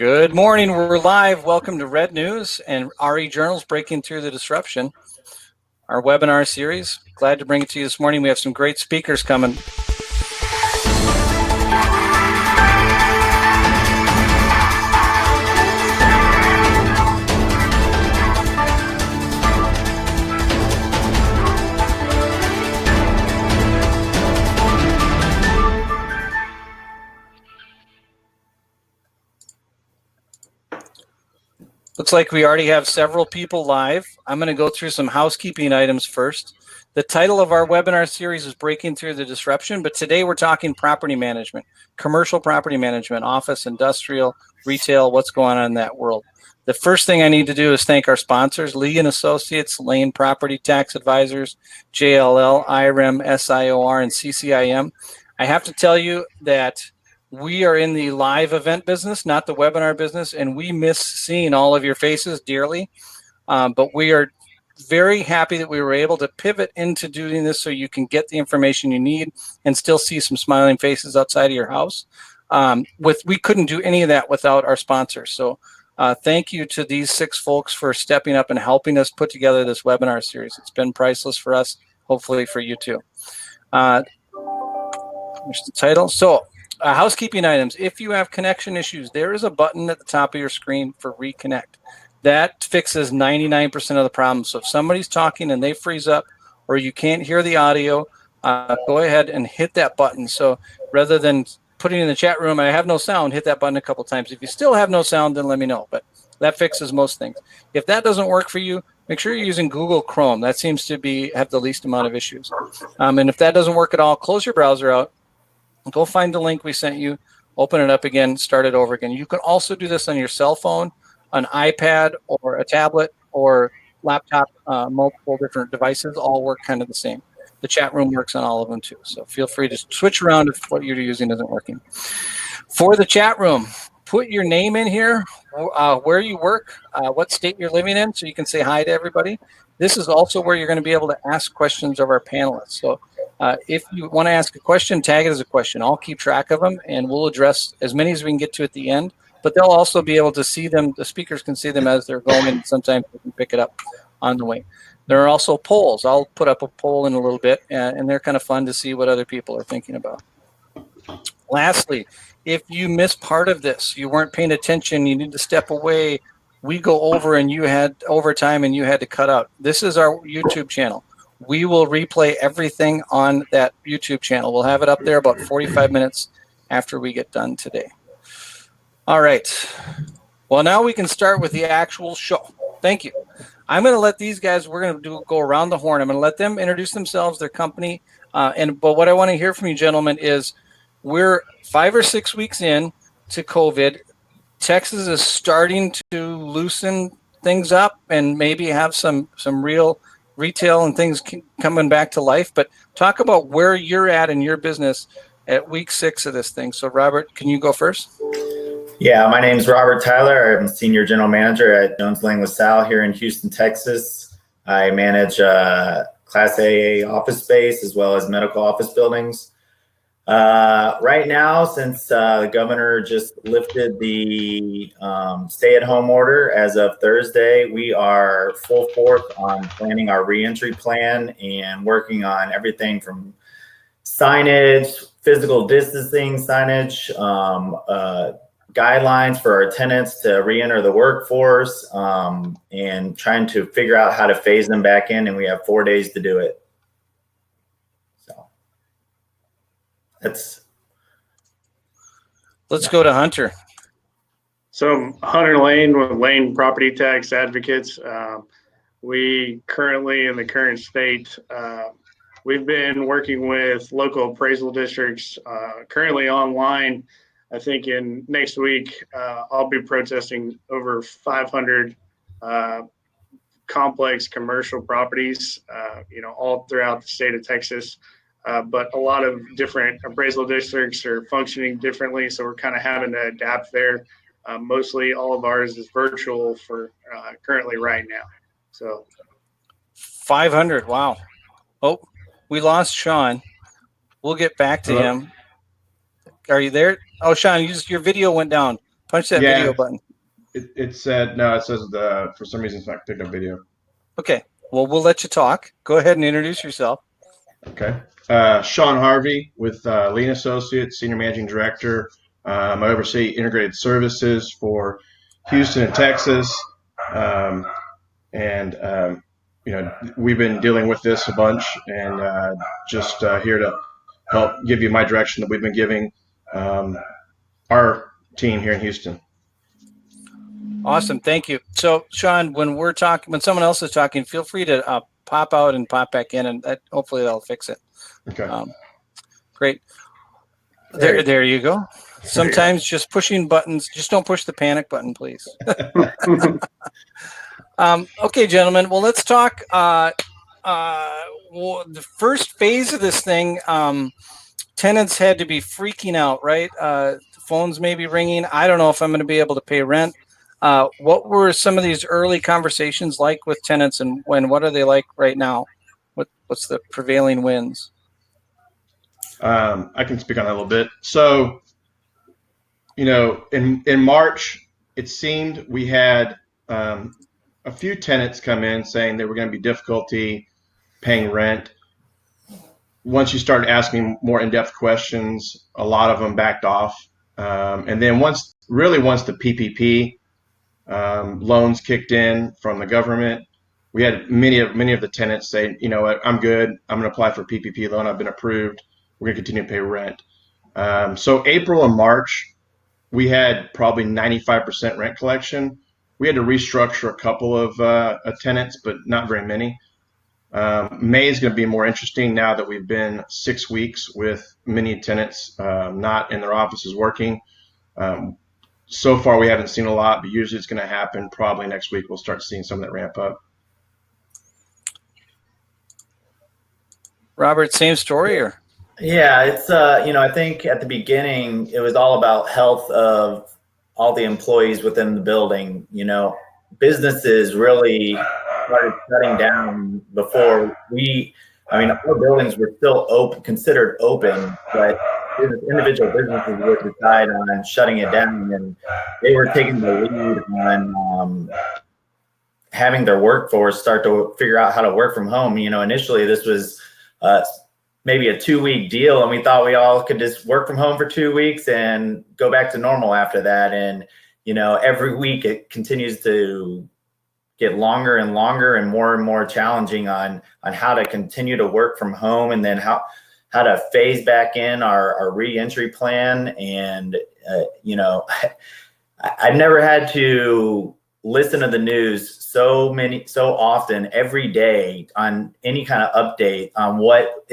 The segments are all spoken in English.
Good morning. We're live. Welcome to Red News and RE Journals Breaking Through the Disruption, our webinar series. Glad to bring it to you this morning. We have some great speakers coming. Looks like we already have several people live. I'm going to go through some housekeeping items first. The title of our webinar series is Breaking Through the Disruption, but today we're talking property management, commercial property management, office, industrial, retail, what's going on in that world. The first thing I need to do is thank our sponsors, Lee and Associates, Lane Property Tax Advisors, JLL, IREM, SIOR, and CCIM. I have to tell you that we are in the live event business, not the webinar business, and we miss seeing all of your faces dearly. But we are very happy that we were able to pivot into doing this so you can get the information you need and still see some smiling faces outside of your house. We couldn't do any of that without our sponsors. So thank you to these 6 folks for stepping up and helping us put together this webinar series. It's been priceless for us, hopefully for you too. Here's the title. So housekeeping items. If you have connection issues, there is a button at the top of your screen for reconnect. That fixes 99% of the problems. So if somebody's talking and they freeze up or you can't hear the audio, go ahead and hit that button. So rather than putting in the chat room, I have no sound, hit that button a couple times. If you still have no sound, then let me know. But that fixes most things. If that doesn't work for you, make sure you're using Google Chrome. That seems to have the least amount of issues. And if that doesn't work at all, close your browser out. Go find the link we sent you, open it up again, start it over again. You can also do this on your cell phone, an iPad, or a tablet, or laptop. Multiple different devices all work kind of the same. The chat room works on all of them too. So feel free to switch around if what you're using isn't working. For the chat room, put your name in here, where you work, what state you're living in, so you can say hi to everybody. This is also where you're going to be able to ask questions of our panelists. So if you want to ask a question, tag it as a question. I'll keep track of them, and we'll address as many as we can get to at the end. But they'll also be able to see them. The speakers can see them as they're going. Sometimes they can pick it up on the way. There are also polls. I'll put up a poll in a little bit, and they're kind of fun to see what other people are thinking about. Lastly, if you missed part of this, you weren't paying attention, you need to step away, we go over and you had overtime and you had to cut out. This is our YouTube channel. We will replay everything on that YouTube channel. We'll have it up there about 45 minutes after we get done today. All right. Well, now we can start with the actual show. Thank you. I'm going to let these guys, we're going to go around the horn. I'm going to let them introduce themselves, their company. But what I want to hear from you gentlemen is we're 5 or 6 weeks in to COVID. Texas is starting to loosen things up and maybe have some real retail and things coming back to life. But talk about where you're at in your business at week 6 of this thing. So Robert, can you go first? Yeah, my name is Robert Tyler. I'm Senior General Manager at Jones Lang LaSalle here in Houston, Texas. I manage Class AA office space as well as medical office buildings. Right now, since the governor just lifted the stay-at-home order as of Thursday, we are full force on planning our reentry plan and working on everything from signage, physical distancing signage, guidelines for our tenants to re-enter the workforce, and trying to figure out how to phase them back in, and we have 4 days to do it. Let's go to Hunter. So Hunter Lane with Lane Property Tax Advocates. We currently in the current state, we've been working with local appraisal districts currently online. I think in next week, I'll be protesting over 500 complex commercial properties, all throughout the state of Texas. But a lot of different appraisal districts are functioning differently, so we're kind of having to adapt there. Mostly all of ours is virtual for currently right now. So 500, wow. Oh, we lost Sean. We'll get back to him. Are you there? Oh, Sean, your video went down. Punch that Yeah. video button. It said no. It says for some reason it's not picked up video. Okay. Well, we'll let you talk. Go ahead and introduce yourself. Okay. Sean Harvey with Lean Associates, Senior Managing Director. I oversee integrated services for Houston and Texas. We've been dealing with this a bunch, and just here to help give you my direction that we've been giving our team here in Houston. Awesome. Thank you. So, Sean, when someone else is talking, feel free to pop out and pop back in, and hopefully that'll fix it. Okay. Great. There you go. Sometimes just pushing buttons, just don't push the panic button, please. Okay, gentlemen. Well, let's talk. The first phase of this thing, tenants had to be freaking out, right? Phones may be ringing. I don't know if I'm going to be able to pay rent. What were some of these early conversations like with tenants, and what are they like right now? What's the prevailing winds? I can speak on that a little bit. So, in March, it seemed we had a few tenants come in saying there were going to be difficulty paying rent. Once you started asking more in-depth questions, a lot of them backed off. And then once the PPP loans kicked in from the government, we had many of the tenants say, you know what, I'm good. I'm going to apply for a PPP loan. I've been approved. We're going to continue to pay rent. So April and March, we had probably 95% rent collection. We had to restructure a couple of tenants, but not very many. May is going to be more interesting now that we've been 6 weeks with many tenants not in their offices working. So far, we haven't seen a lot, but usually it's going to happen. Probably next week, we'll start seeing some of that ramp up. Robert, same story, or? Yeah, it's I think at the beginning it was all about health of all the employees within the building. Businesses really started shutting down before our buildings were still considered open, but individual businesses would decide on shutting it down, and they were taking the lead on having their workforce start to figure out how to work from home. Initially this was maybe a 2-week deal, and we thought we all could just work from home for 2 weeks and go back to normal after that. And every week it continues to get longer and longer and more challenging on how to continue to work from home, and then how to phase back in our re-entry plan. And I've never had to listen to the news so often every day on any kind of update on what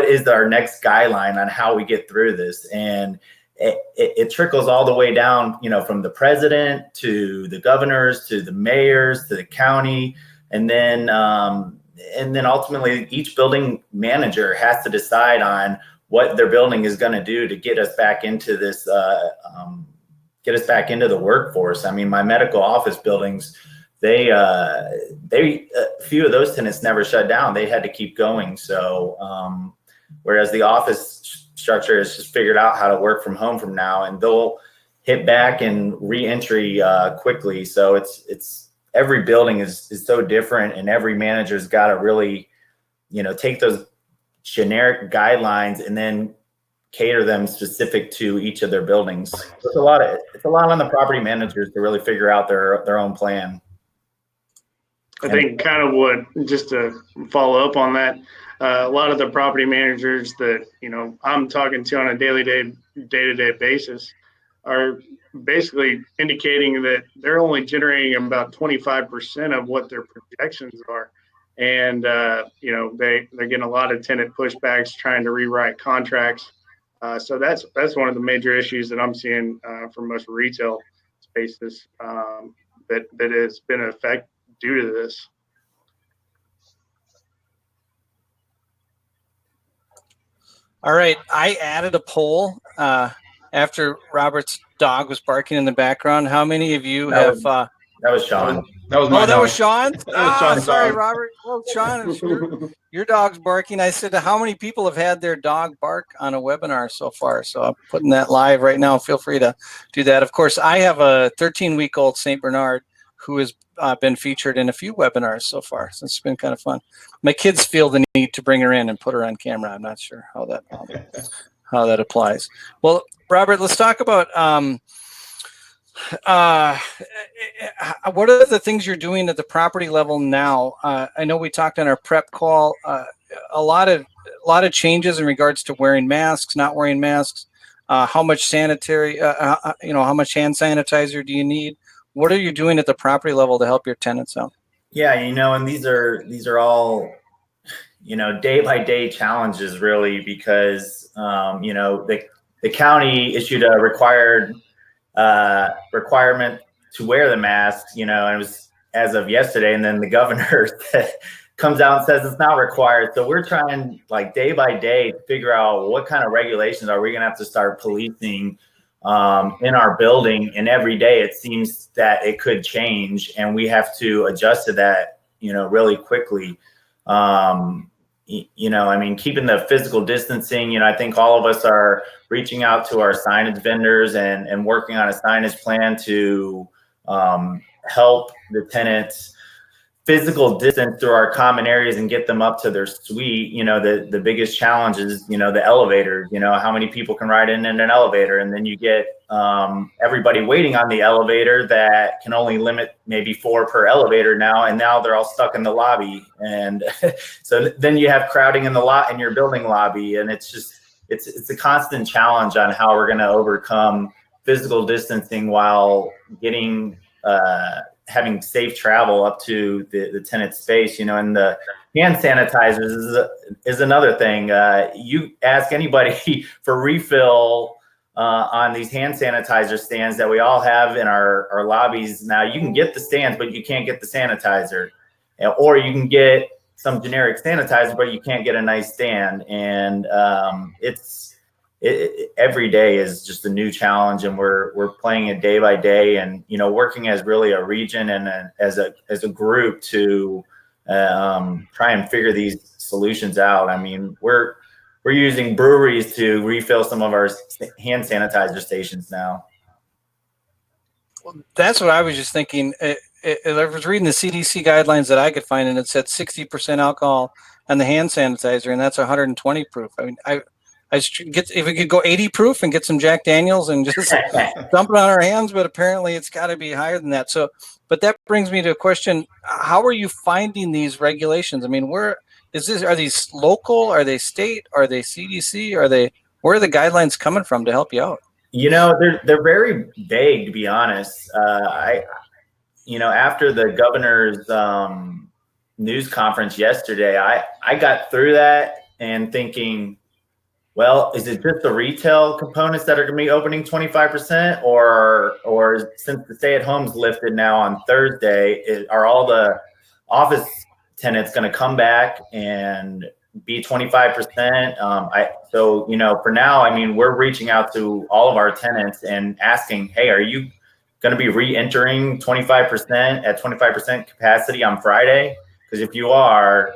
is our next guideline on how we get through this. And it trickles all the way down, from the president to the governors to the mayors to the county, and then ultimately each building manager has to decide on what their building is going to do to get us back into this, get us back into the workforce. My medical office buildings, a few of those tenants never shut down. They had to keep going. So whereas the office structure has just figured out how to work from home from now, and they'll hit back and re-entry quickly. So it's every building is so different, and every manager's got to really, take those generic guidelines and then cater them specific to each of their buildings. It's a lot on the property managers to really figure out their own plan. I think just to follow up on that, a lot of the property managers that, I'm talking to on a day-to-day basis are basgetting indicating that they're only generating about 25% of what their projections are. And, they're getting a lot of tenant pushbacks trying to rewrite contracts. So that's one of the major issues that I'm seeing for most retail spaces that has been an effect due to this. All right, I added a poll after Robert's dog was barking in the background. How many of you have That was Sean. That was Oh, mine. that was Sean. That was Sean's Sorry, dog. Robert. Oh, Sean, your dog's barking. I said, how many people have had their dog bark on a webinar so far? So I'm putting that live right now. Feel free to do that. Of course, I have a 13-week-old Saint Bernard who has been featured in a few webinars so far. So it's been kind of fun. My kids feel the need to bring her in and put her on camera. I'm not sure how that applies. Well, Robert, let's talk about what are the things you're doing at the property level now? I know we talked on our prep call, a lot of changes in regards to wearing masks, not wearing masks, how much sanitary, how much hand sanitizer do you need? What are you doing at the property level to help your tenants out? Yeah, and these are all, day by day challenges really, because the county issued a requirement to wear the mask, and it was as of yesterday, and then the governor comes out and says it's not required. So we're trying like day by day to figure out what kind of regulations are we going to have to start policing in our building, and every day it seems that it could change, and we have to adjust to that, really quickly. Keeping the physical distancing, I think all of us are reaching out to our signage vendors and working on a signage plan to help the tenants physical distance through our common areas and get them up to their suite. The biggest challenge is, the elevators, how many people can ride in an elevator, and then you get everybody waiting on the elevator that can only limit maybe 4 per elevator now, and now they're all stuck in the lobby. And so then you have crowding in your building lobby, and it's a constant challenge on how we're going to overcome physical distancing while getting having safe travel up to the tenant space, and the hand sanitizers is another thing. You ask anybody for refill on these hand sanitizer stands that we all have in our lobbies. Now you can get the stands, but you can't get the sanitizer, or you can get some generic sanitizer, but you can't get a nice stand. And every day is just a new challenge, and we're playing it day by day, and working as really a region and as a group to try and figure these solutions out. I mean, we're using breweries to refill some of our hand sanitizer stations now. Well, that's what I was just thinking. I was reading the CDC guidelines that I could find, and it said 60% alcohol on the hand sanitizer, and that's 120 proof. I mean, if we could go 80 proof and get some Jack Daniels and just dump it on our hands, but apparently it's got to be higher than that. So, but that brings me to a question: how are you finding these regulations? I mean, where is this? Are these local? Are they state? Are they CDC? Where are the guidelines coming from to help you out? They're very vague, to be honest. After the governor's news conference yesterday, I got through that and thinking, well, is it just the retail components that are going to be opening 25%, or since the stay-at-home's lifted now on Thursday, are all the office tenants going to come back and be 25%? For now, I mean, we're reaching out to all of our tenants and asking, hey, are you going to be re-entering 25% at 25% capacity on Friday? Because if you are,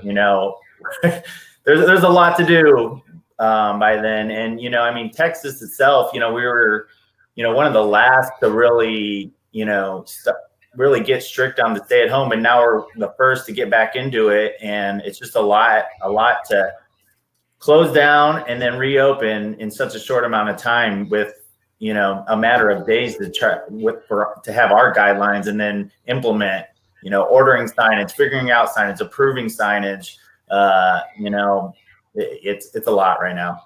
there's a lot to do by then. And, Texas itself, we were, one of the last to really, really get strict on the stay at home. And now we're the first to get back into it. And it's just a lot to close down and then reopen in such a short amount of time with, a matter of days to have our guidelines and then implement, ordering signage, figuring out signage, approving signage. It's a lot right now.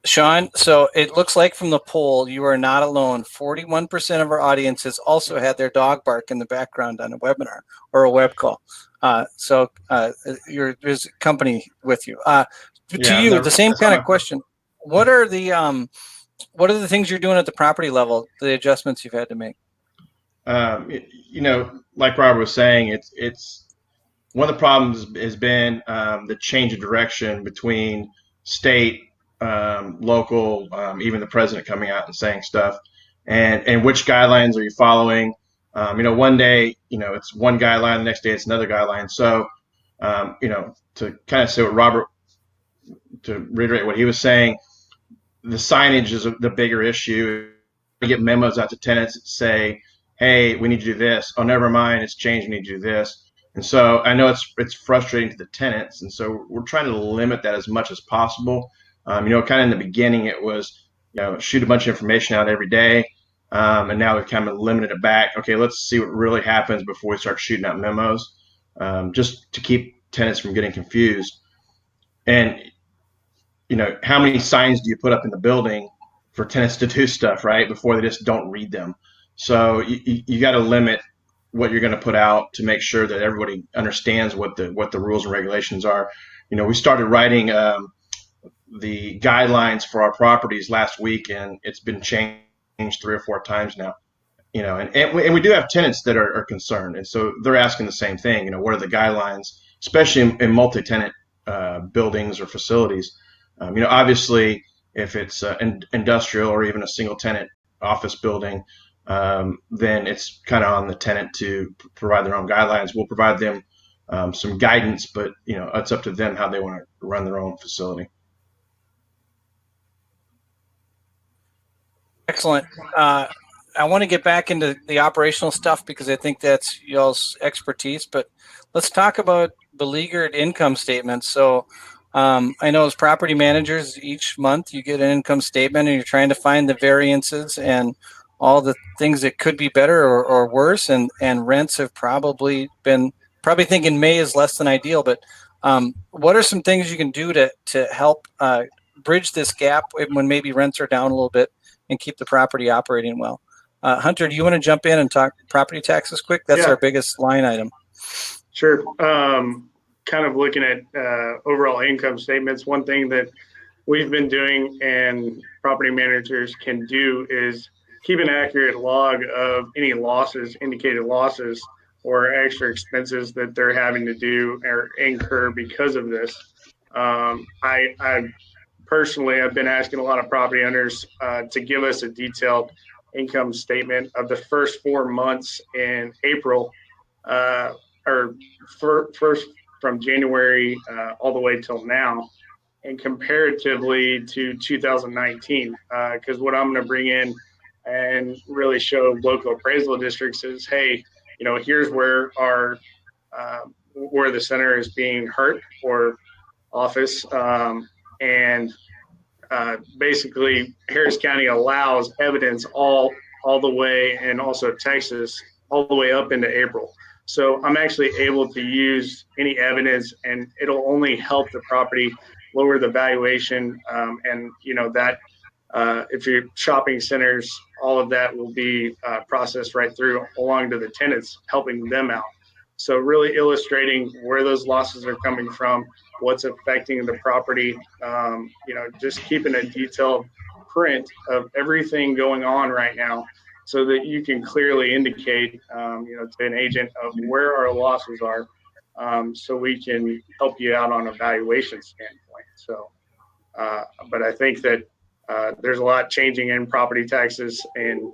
Sean, so it looks like from the poll, you are not alone. 41% of our audience has also had their dog bark in the background on a webinar or a web call. There's company with you. The same kind of question. What are the things you're doing at the property level, the adjustments you've had to make? Like Robert was saying, it's one of the problems has been the change of direction between state, local, even the president coming out and saying stuff. and which guidelines are you following? One day, it's one guideline, the next day it's another guideline. So, to kind of say what Robert, to reiterate what he was saying, the signage is the bigger issue. We get memos out to tenants that say, hey, we need to do this. Oh, never mind, it's changed, we need to do this. And so I know it's frustrating to the tenants. And so we're trying to limit that as much as possible. Kind of in the beginning, it was, shoot a bunch of information out every day. And now we've kind of limited it back. Okay, let's see what really happens before we start shooting out memos, just to keep tenants from getting confused. And, how many signs do you put up in the building for tenants to do stuff, right, before they just don't read them? So you got to limit what you're going to put out to make sure that everybody understands what the rules and regulations are. We started writing the guidelines for our properties last week, and it's been changed 3 or 4 times now. And we do have tenants that are concerned, and so they're asking the same thing. What are the guidelines, especially in multi-tenant buildings or facilities? Obviously, if it's industrial or even a single tenant office building, then it's kind of on the tenant to provide their own guidelines. We'll provide them some guidance, but it's up to them how they want to run their own facility. Excellent. I want to get back into the operational stuff because I think that's y'all's expertise, but let's talk about beleaguered income statements. So I know as property managers, each month you get an income statement and you're trying to find the variances and all the things that could be better or worse. And rents have probably thinking May is less than ideal, but what are some things you can do to help bridge this gap when maybe rents are down a little bit and keep the property operating well? Hunter, do you want to jump in and talk property taxes quick? That's our biggest line item. Sure. Kind of looking at overall income statements, one thing that we've been doing and property managers can do is keep an accurate log of any losses, indicated losses, or extra expenses that they're having to do or incur because of this. I personally, I've been asking a lot of property owners to give us a detailed income statement of the first 4 months in April, first from January all the way till now, and comparatively to 2019. Because what I'm going to bring in and really show local appraisal districts is, hey, here's where where the center is being hurt or office, and basically Harris County allows evidence all the way, and also Texas all the way up into April. So I'm actually able to use any evidence, and it'll only help the property lower the valuation. And that if you're shopping centers, all of that will be processed right through along to the tenants, helping them out. So really illustrating where those losses are coming from, what's affecting the property, just keeping a detailed print of everything going on right now so that you can clearly indicate, to an agent of where our losses are, so we can help you out on a valuation standpoint. So, but I think that there's a lot changing in property taxes and,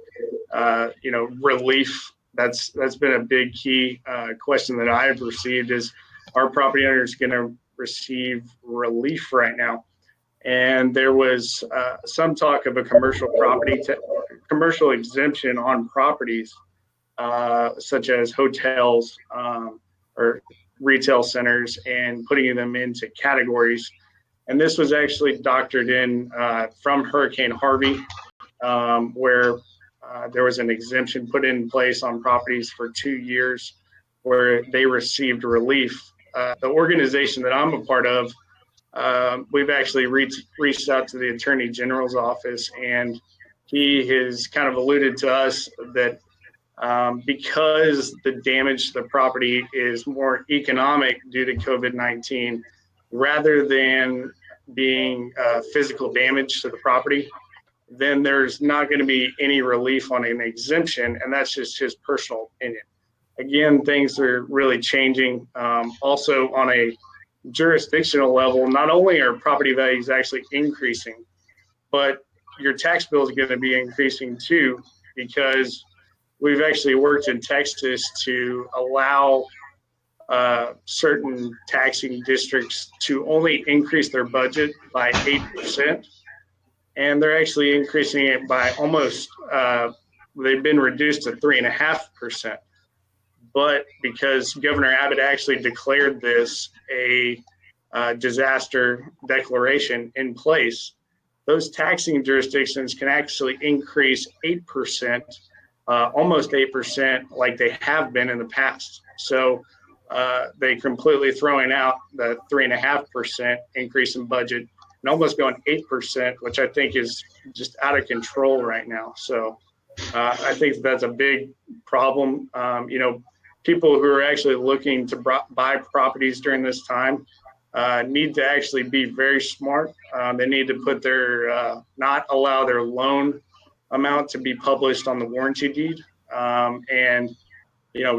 relief. That's been a big key question that I've received is, are property owners going to receive relief right now? And there was some talk of a commercial exemption on properties such as hotels or retail centers, and putting them into categories. And this was actually doctored in from Hurricane Harvey, where there was an exemption put in place on properties for 2 years where they received relief. The organization that I'm a part of, we've actually reached out to the Attorney General's office, and he has kind of alluded to us that because the damage to the property is more economic due to COVID-19, rather than being physical damage to the property, then there's not going to be any relief on an exemption, and that's just his personal opinion. Again, things are really changing. Also, on a jurisdictional level, not only are property values actually increasing, but your tax bill is going to be increasing too, because we've actually worked in Texas to allow certain taxing districts to only increase their budget by 8%. And they're actually increasing it by almost, they've been reduced to 3.5%. But because Governor Abbott actually declared this a disaster declaration in place, those taxing jurisdictions can actually increase 8%, almost 8%, like they have been in the past. So they completely throwing out the 3.5% increase in budget and almost going 8%, which I think is just out of control right now. So I think that's a big problem. People who are actually looking to buy properties during this time need to actually be very smart. They need to put their, not allow their loan amount to be published on the warranty deed. And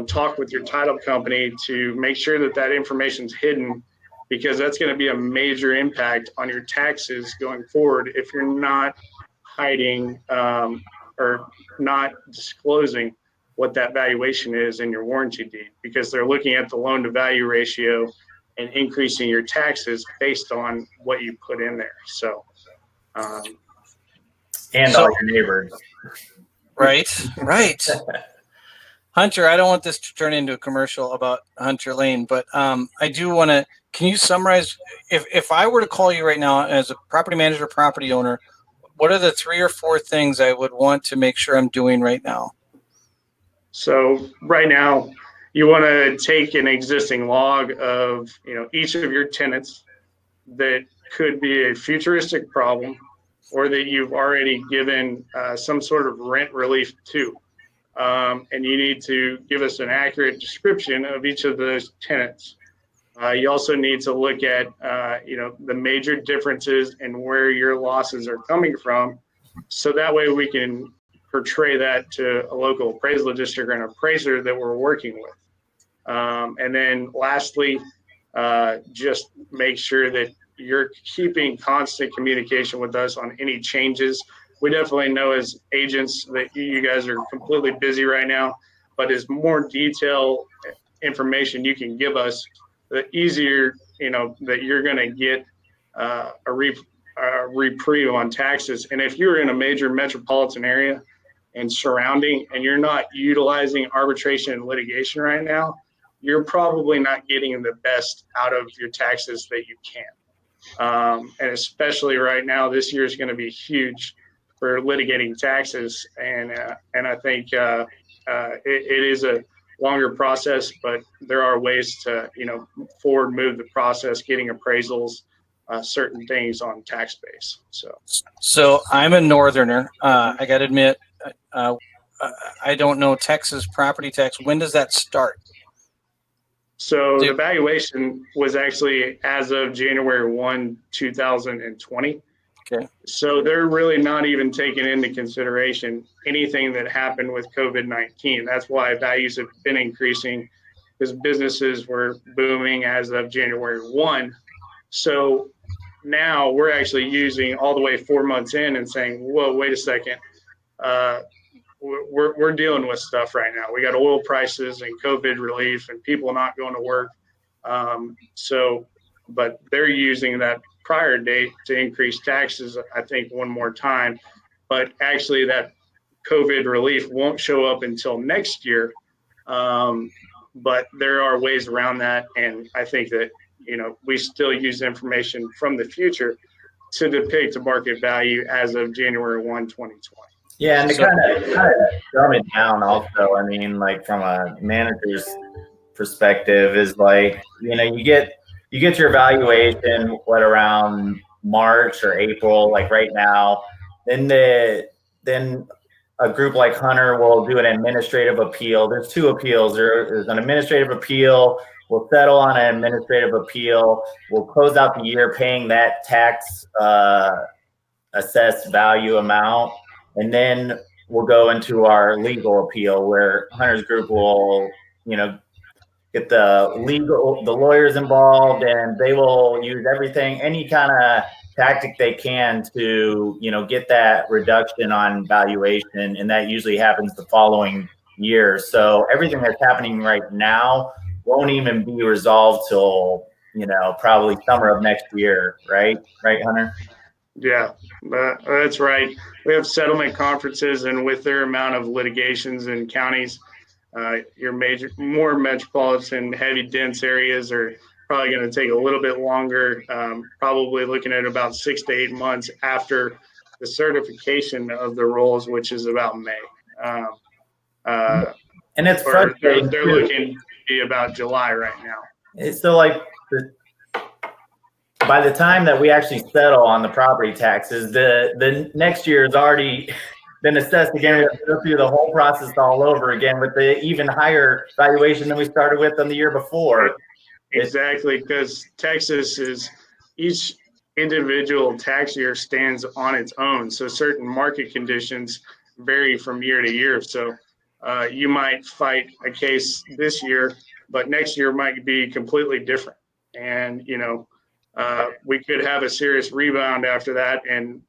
talk with your title company to make sure that that information is hidden, because that's going to be a major impact on your taxes going forward if you're not hiding or not disclosing what that valuation is in your warranty deed, because they're looking at the loan to value ratio and increasing your taxes based on what you put in there. So, and all your neighbors. Right. Hunter, I don't want this to turn into a commercial about Hunter Lane, but I do want to, can you summarize, if I were to call you right now as a property manager, property owner, what are the 3 or 4 things I would want to make sure I'm doing right now? So right now, you want to take an existing log of each of your tenants that could be a futuristic problem, or that you've already given some sort of rent relief to. And you need to give us an accurate description of each of those tenants. You also need to look at the major differences in where your losses are coming from, so that way we can portray that to a local appraisal district or an appraiser that we're working with. And then lastly, just make sure that you're keeping constant communication with us on any changes. We definitely know as agents that you guys are completely busy right now, but as more detailed information you can give us, the easier, that you're going to get a reprieve on taxes. And if you're in a major metropolitan area and surrounding, and you're not utilizing arbitration and litigation right now, you're probably not getting the best out of your taxes that you can. And especially right now, this year is going to be huge for litigating taxes. And I think it is a longer process, but there are ways to, forward move the process, getting appraisals, certain things on tax base. So I'm a northerner. I got to admit, I don't know Texas property tax. When does that start? So the valuation was actually as of January 1, 2020. Okay. So they're really not even taking into consideration anything that happened with COVID-19. That's why values have been increasing, because businesses were booming as of January 1. So now we're actually using all the way 4 months in and saying, whoa, wait a second. We're dealing with stuff right now. We got oil prices and COVID relief and people not going to work. But they're using that prior date to increase taxes, I think, one more time. But actually that COVID relief won't show up until next year. But there are ways around that. And I think that, we still use information from the future to depict the market value as of January 1, 2020. Yeah, and to kind of dumb it down also, I mean, like from a manager's perspective is like, you get your evaluation, what, around March or April, like right now, then a group like Hunter will do an administrative appeal. There's 2 appeals. There's an administrative appeal. We'll settle on an administrative appeal. We'll close out the year paying that tax assessed value amount. And then we'll go into our legal appeal, where Hunter's group will, get the lawyers involved, and they will use everything, any kind of tactic they can to, get that reduction on valuation, and that usually happens the following year. So everything that's happening right now won't even be resolved till, probably summer of next year, right? Right, Hunter? Yeah, that's right. We have settlement conferences, and with their amount of litigations in counties, your more metropolitan, heavy, dense areas are probably going to take a little bit longer. Probably looking at about 6 to 8 months after the certification of the rules, which is about May. And it's Or frustrating. they're looking to be about July right now. So, like, by the time that we actually settle on the property taxes, the next year has already been assessed again. We have to go through the whole process all over again with the even higher valuation than we started with on the year before. Exactly, because Texas is, each individual tax year stands on its own. So certain market conditions vary from year to year. So you might fight a case this year, but next year might be completely different. And, we could have a serious rebound after that. And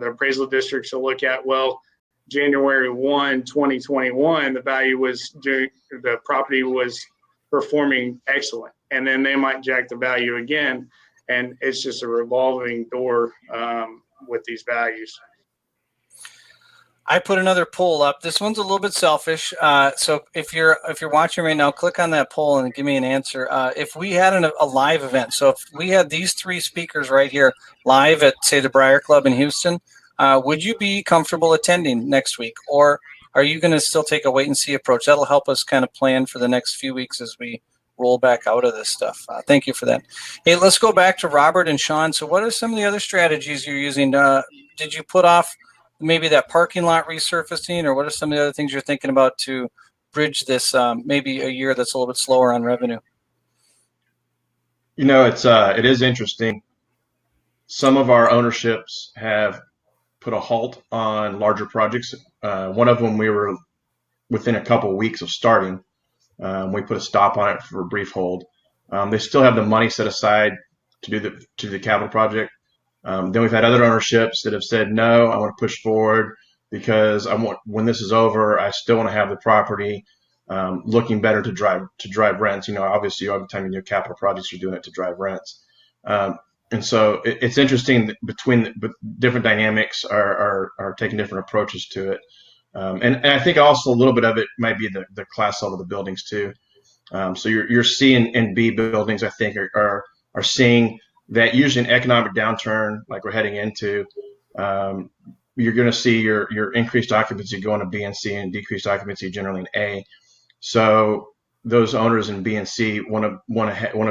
the appraisal districts will look at, well, January 1, 2021, the property was performing excellent. And then they might jack the value again. And it's just a revolving door with these values. I put another poll up. This one's a little bit selfish. So if you're watching right now, click on that poll and give me an answer. If we had a live event, so if we had these three speakers right here live at, say, the Briar Club in Houston, would you be comfortable attending next week, or are you going to still take a wait and see approach? That'll help us kind of plan for the next few weeks as we roll back out of this stuff. Thank you for that. Hey, let's go back to Robert and Sean. So what are some of the other strategies you're using? Did you put off maybe that parking lot resurfacing, or what are some of the other things you're thinking about to bridge this maybe a year that's a little bit slower on revenue? It is interesting. Some of our ownerships have put a halt on larger projects. One of them, we were within a couple of weeks of starting. We put a stop on it for a brief hold. They still have the money set aside to do the capital project. Then we've had other ownerships that have said, no, I want to push forward because when this is over, I still want to have the property looking better to drive rents. Obviously every time you do capital projects, you're doing it to drive rents. And so it's interesting between different dynamics are taking different approaches to it. And I think also a little bit of it might be the class level of the buildings too. So you're seeing in B buildings, I think, are seeing that usually an economic downturn like we're heading into, you're going to see your increased occupancy going to B and C and decreased occupancy generally in A. So those owners in B and C want to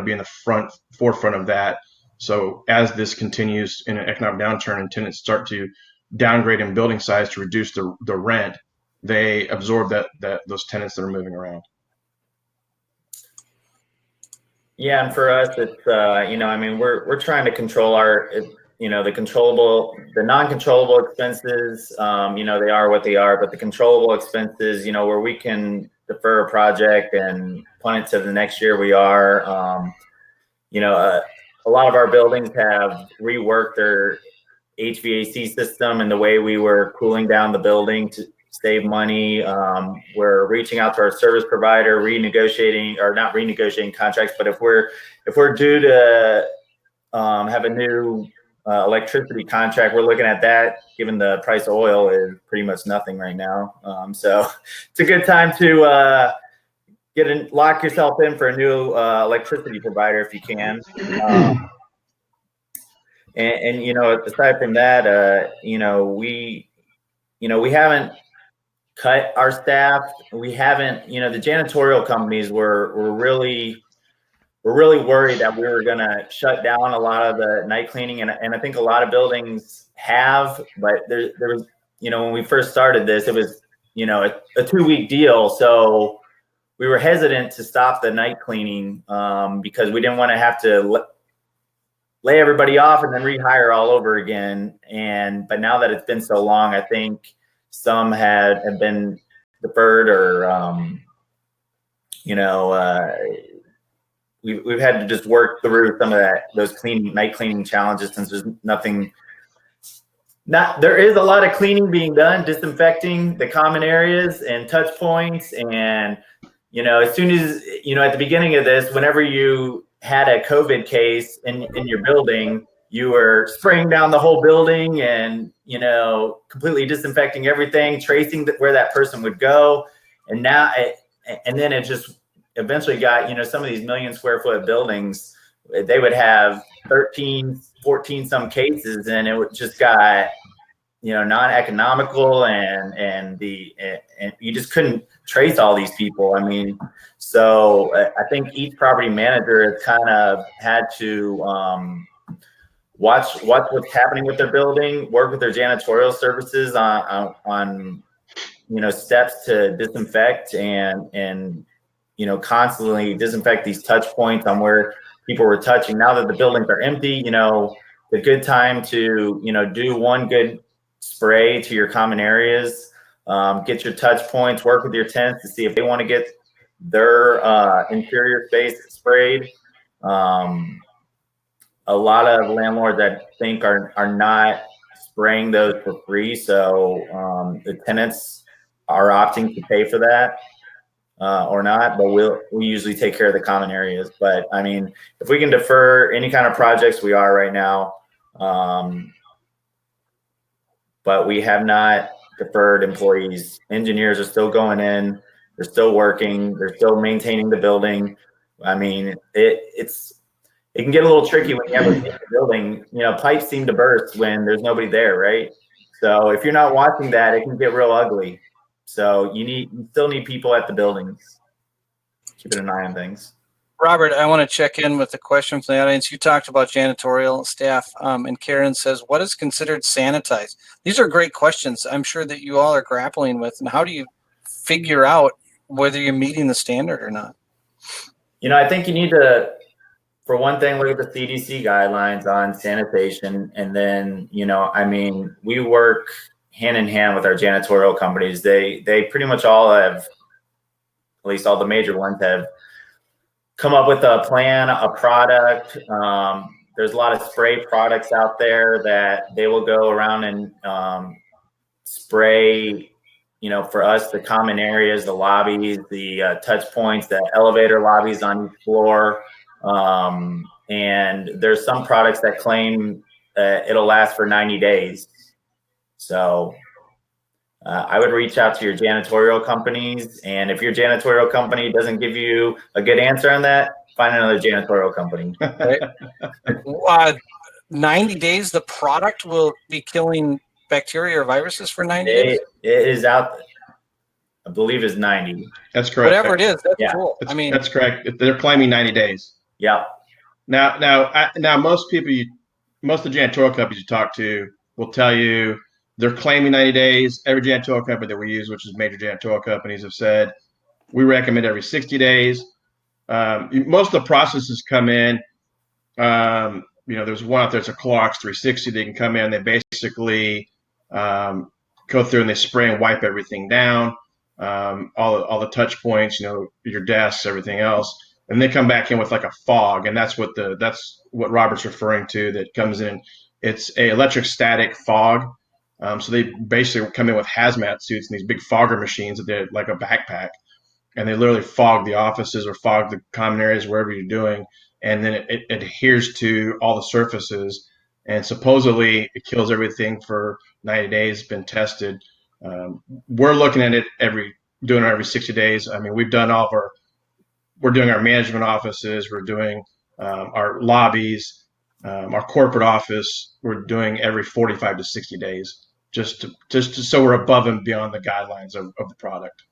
be in the forefront of that. So as this continues in an economic downturn and tenants start to downgrade in building size to reduce the rent, they absorb those tenants that are moving around. Yeah, and for us, it's we're trying to control the non-controllable expenses. They are what they are, but the controllable expenses, where we can defer a project and punt it to the next year, we are. A lot of our buildings have reworked their HVAC system and the way we were cooling down the building to save money. We're reaching out to our service provider, not renegotiating contracts, but if we're due to have a new electricity contract, we're looking at that, given the price of oil is pretty much nothing right now. So it's a good time to lock yourself in for a new electricity provider if you can. And aside from that, we haven't cut our staff. We haven't, the janitorial companies were really worried that we were going to shut down a lot of the night cleaning. And I think a lot of buildings have, but there was, when we first started this, it was, a 2-week deal. So we were hesitant to stop the night cleaning because we didn't want to have to lay everybody off and then rehire all over again. But now that it's been so long, I think some have been deferred or, we've had to just work through some of those night cleaning challenges, since there's nothing. There is a lot of cleaning being done, disinfecting the common areas and touch points. And, as soon as, at the beginning of this, whenever you had a COVID case in your building, you were spraying down the whole building and, completely disinfecting everything, tracing where that person would go. And then it just eventually got, some of these 1 million square foot buildings, they would have 13, 14 some cases, and it just got, non-economical, and you just couldn't trace all these people. I mean, so I think each property manager has kind of had to watch what's happening with their building, work with their janitorial services on steps to disinfect and constantly disinfect these touch points on where people were touching. Now that the buildings are empty, the good time to do one good spray to your common areas, get your touch points, work with your tenants to see if they want to get their interior space sprayed. A lot of landlords, I think, are not spraying those for free, so the tenants are opting to pay for that or not. But we usually take care of the common areas. But I mean, if we can defer any kind of projects, we are right now. But we have not deferred employees. Engineers are still going in. They're still working. They're still maintaining the building. I mean, it can get a little tricky when you have a building. Pipes seem to burst when there's nobody there, right? So if you're not watching that, it can get real ugly. So you still need people at the buildings, keeping an eye on things. Robert, I want to check in with a question from the audience. You talked about janitorial staff, and Karen says, what is considered sanitized? These are great questions I'm sure that you all are grappling with. And how do you figure out whether you're meeting the standard or not? I think you need to, for one thing, look at the CDC guidelines on sanitation. And then, we work hand in hand with our janitorial companies. They pretty much all have, at least all the major ones have, come up with a plan, a product. There's a lot of spray products out there that they will go around and spray, for us, the common areas, the lobbies, the touch points, the elevator lobbies on each floor. And there's some products that claim it'll last for 90 days. So I would reach out to your janitorial companies, and if your janitorial company doesn't give you a good answer on that, find another janitorial company. Right? 90 days, the product will be killing bacteria or viruses for 90 days? It is out, I believe, is 90. That's correct. Whatever it is, that's cool. That's correct. They're claiming 90 days. Yeah. Now, most of the janitorial companies you talk to will tell you they're claiming 90 days. Every janitorial company that we use, which is major janitorial companies, have said we recommend every 60 days. Most of the processes come in. There's one out there. It's a Clorox 360. They can come in. They basically go through and they spray and wipe everything down, all the touch points, your desks, everything else. And they come back in with like a fog, and that's what Robert's referring to. That comes in. It's a electrostatic fog. So they basically come in with hazmat suits and these big fogger machines that they're like a backpack, and they literally fog the offices or fog the common areas wherever you're doing, and then it adheres to all the surfaces, and supposedly it kills everything for 90 days. It's been tested. We're looking at it every 60 days. I mean, we're doing our management offices, we're doing our lobbies, our corporate office. We're doing every 45 to 60 days. Just so we're above and beyond the guidelines of the product.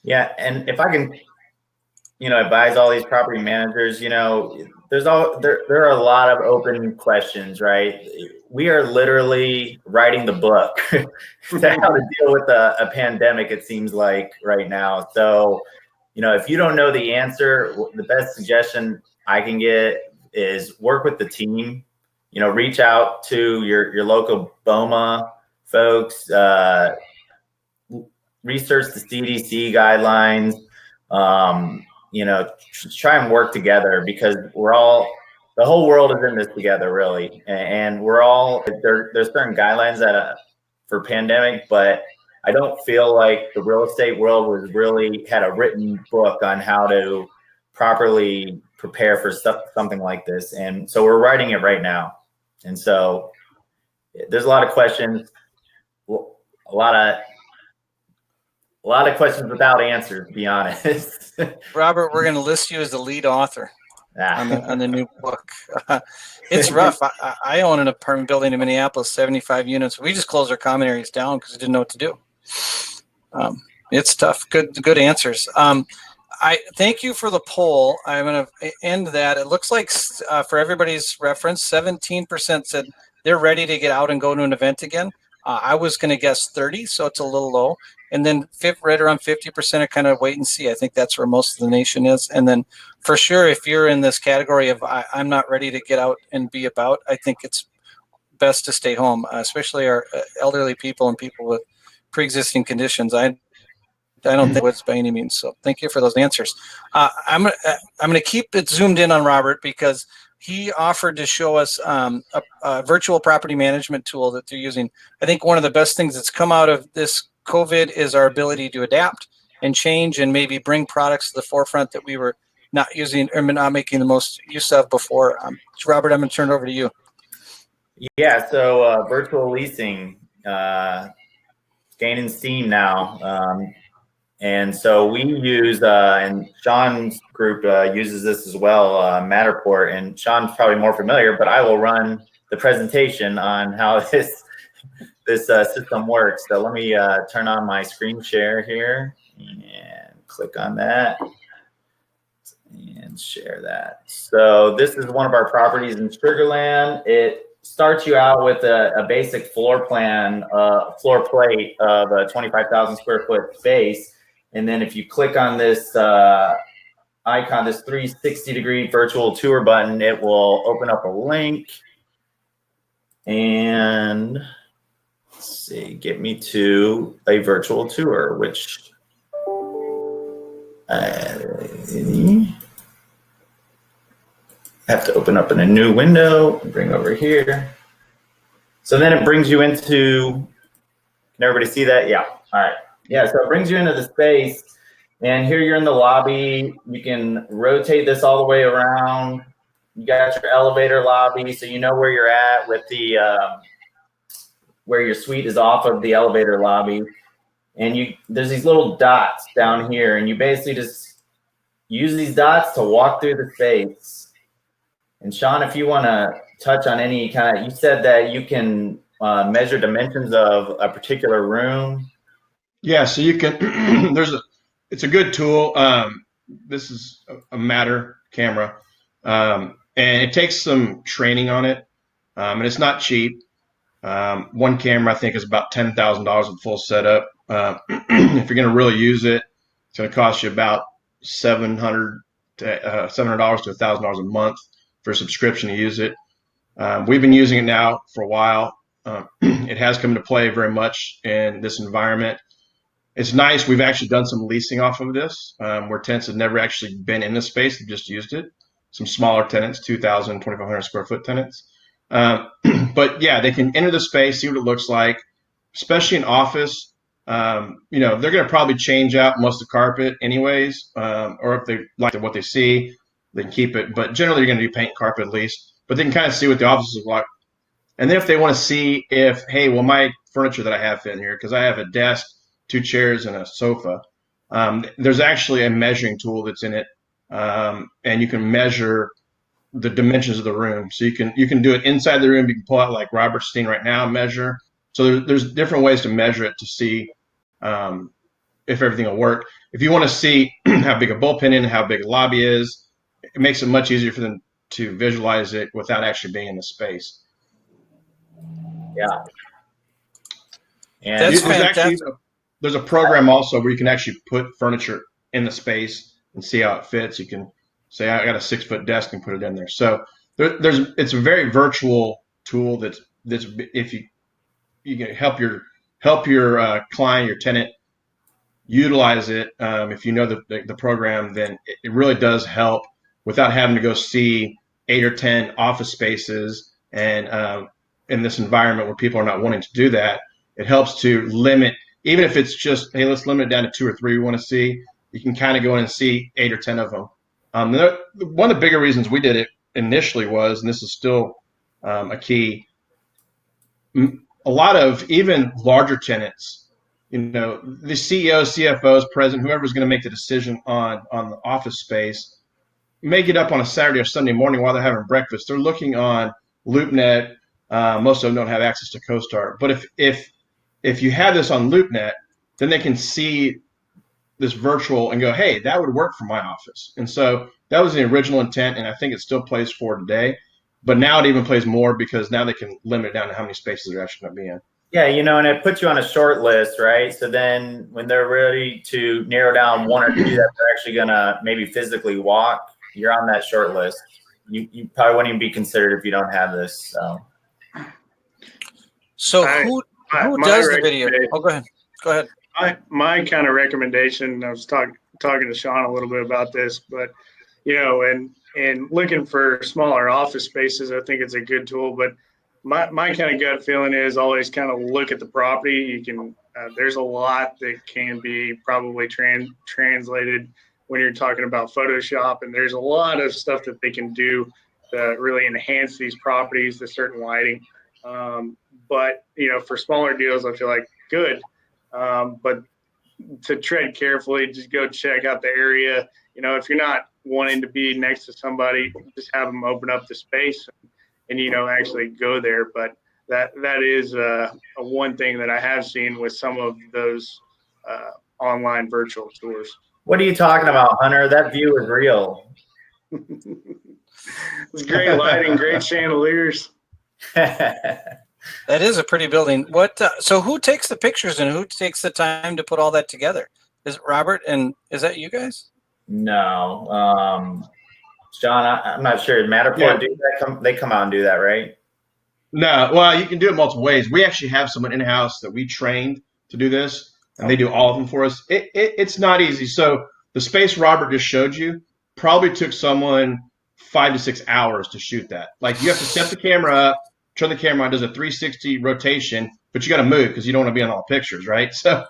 Yeah, and if I can, advise all these property managers, there are a lot of open questions, right? We are literally writing the book to how to deal with a pandemic, it seems like right now. So, if you don't know the answer, the best suggestion I can get is work with the team. Reach out to your local BOMA folks, research the CDC guidelines, try and work together, because the whole world is in this together, really. And we're all, there's certain guidelines for pandemic, but I don't feel like the real estate world had a written book on how to properly prepare for something like this. And so we're writing it right now. And so there's a lot of questions, a lot of questions without answers, to be honest. Robert, we're going to list you as the lead author on the new book. It's rough. I own an apartment building in Minneapolis, 75 units. We just closed our common areas down because we didn't know what to do. It's tough. Good answers. I thank you for the poll. I'm going to end that. It looks like for everybody's reference, 17% said they're ready to get out and go to an event again. I was going to guess 30, so it's a little low. And then right around 50% are kind of wait and see. I think that's where most of the nation is. And then for sure, if you're in this category of I'm not ready to get out and be about, I think it's best to stay home, especially our elderly people and people with pre-existing conditions. I don't think it's by any means. So thank you for those answers. I'm gonna keep it zoomed in on Robert, because he offered to show us a virtual property management tool that they're using. I think one of the best things that's come out of this COVID is our ability to adapt and change and maybe bring products to the forefront that we were not using or not making the most use of before. Robert, I'm going to turn it over to you. Yeah, so virtual leasing, gaining steam now. And so we use, and Sean's group uses this as well, Matterport, and Sean's probably more familiar, but I will run the presentation on how this system works. So let me turn on my screen share here and click on that and share that. So this is one of our properties in Sugarland. It starts you out with a basic floor plate of a 25,000 square foot space. And then if you click on this icon, this 360-degree virtual tour button, it will open up a link and get me to a virtual tour, which I have to open up in a new window and bring over here. So then it brings you into, can everybody see that? Yeah, all right. Yeah, so it brings you into the space, and here you're in the lobby. You can rotate this all the way around. You got your elevator lobby, so you know where you're at with the where your suite is off of the elevator lobby. And there's these little dots down here, and you basically just use these dots to walk through the space. And Sean, if you want to touch on any kind of, you said that you can measure dimensions of a particular room. Yeah, so you can, it's a good tool. This is a Matter camera, and it takes some training on it, and it's not cheap. One camera, I think, is about $10,000 with full setup. If you're going to really use it, it's going to cost you about $700 to $1,000 a month for a subscription to use it. We've been using it now for a while. It has come to play very much in this environment. It's nice. We've actually done some leasing off of this, where tenants have never actually been in the space. They've just used it. Some smaller tenants, 2,000, 2,500 square foot tenants. But yeah, they can enter the space, see what it looks like, especially in office. They're going to probably change out most of the carpet anyways, or if they like what they see, they can keep it. But generally, you're going to do paint carpet at least. But they can kind of see what the office is like. And then if they want to see if, hey, well, my furniture that I have in here, because I have a desk, 2 chairs, and a sofa, there's actually a measuring tool that's in it, and you can measure the dimensions of the room. So you can do it inside the room. You can pull out like Robert's seeing right now, measure. So there's different ways to measure it to see if everything will work. If you want to see how big a bullpen is, how big a lobby is, it makes it much easier for them to visualize it without actually being in the space. Yeah. And That's fantastic. There's a program also where you can actually put furniture in the space and see how it fits. You can say, I got a 6-foot desk and put it in there. So it's a very virtual tool that's if you can help your client, your tenant, utilize it, if you know the program, then it really does help without having to go see 8 or 10 office spaces. And in this environment where people are not wanting to do that, it helps to limit, even if it's just, hey, let's limit it down to 2 or 3 we want to see. You can kind of go in and see 8 or 10 of them. One of the bigger reasons we did it initially was, and this is still a key, a lot of even larger tenants, the CEOs, CFOs, president, whoever's going to make the decision on the office space, may get up on a Saturday or Sunday morning while they're having breakfast. They're looking on LoopNet. Most of them don't have access to CoStar. But if you have this on LoopNet, then they can see this virtual and go, hey, that would work for my office. And so that was the original intent, and I think it still plays for today. But now it even plays more because now they can limit it down to how many spaces they're actually going to be in. Yeah, and it puts you on a short list, right? So then when they're ready to narrow down 1 or 2 that they're actually going to maybe physically walk, you're on that short list. You probably wouldn't even be considered if you don't have this. So who does the video? Oh, go ahead. My kind of recommendation, I was talking to Sean a little bit about this, but and looking for smaller office spaces, I think it's a good tool. But my kind of gut feeling is always kind of look at the property. You can there's a lot that can be probably translated when you're talking about Photoshop, and there's a lot of stuff that they can do to really enhance these properties, the certain lighting. But for smaller deals, I feel like good. But to tread carefully, just go check out the area. If you're not wanting to be next to somebody, just have them open up the space and actually go there. But that is a one thing that I have seen with some of those online virtual tours. What are you talking about, Hunter? That view is real. It's great lighting, great chandeliers. That is a pretty building. So who takes the pictures and who takes the time to put all that together? Is it Robert, and is that you guys? No, John, I'm not sure. Matterport do that? They come out and do that, right? No, well, you can do it multiple ways. We actually have someone in-house that we trained to do this, and they do all of them for us. It's not easy. So the space Robert just showed you probably took someone 5 to 6 hours to shoot that. Like, you have to set the camera up, turn the camera on, does a 360 rotation, but you got to move because you don't want to be in all the pictures, right? So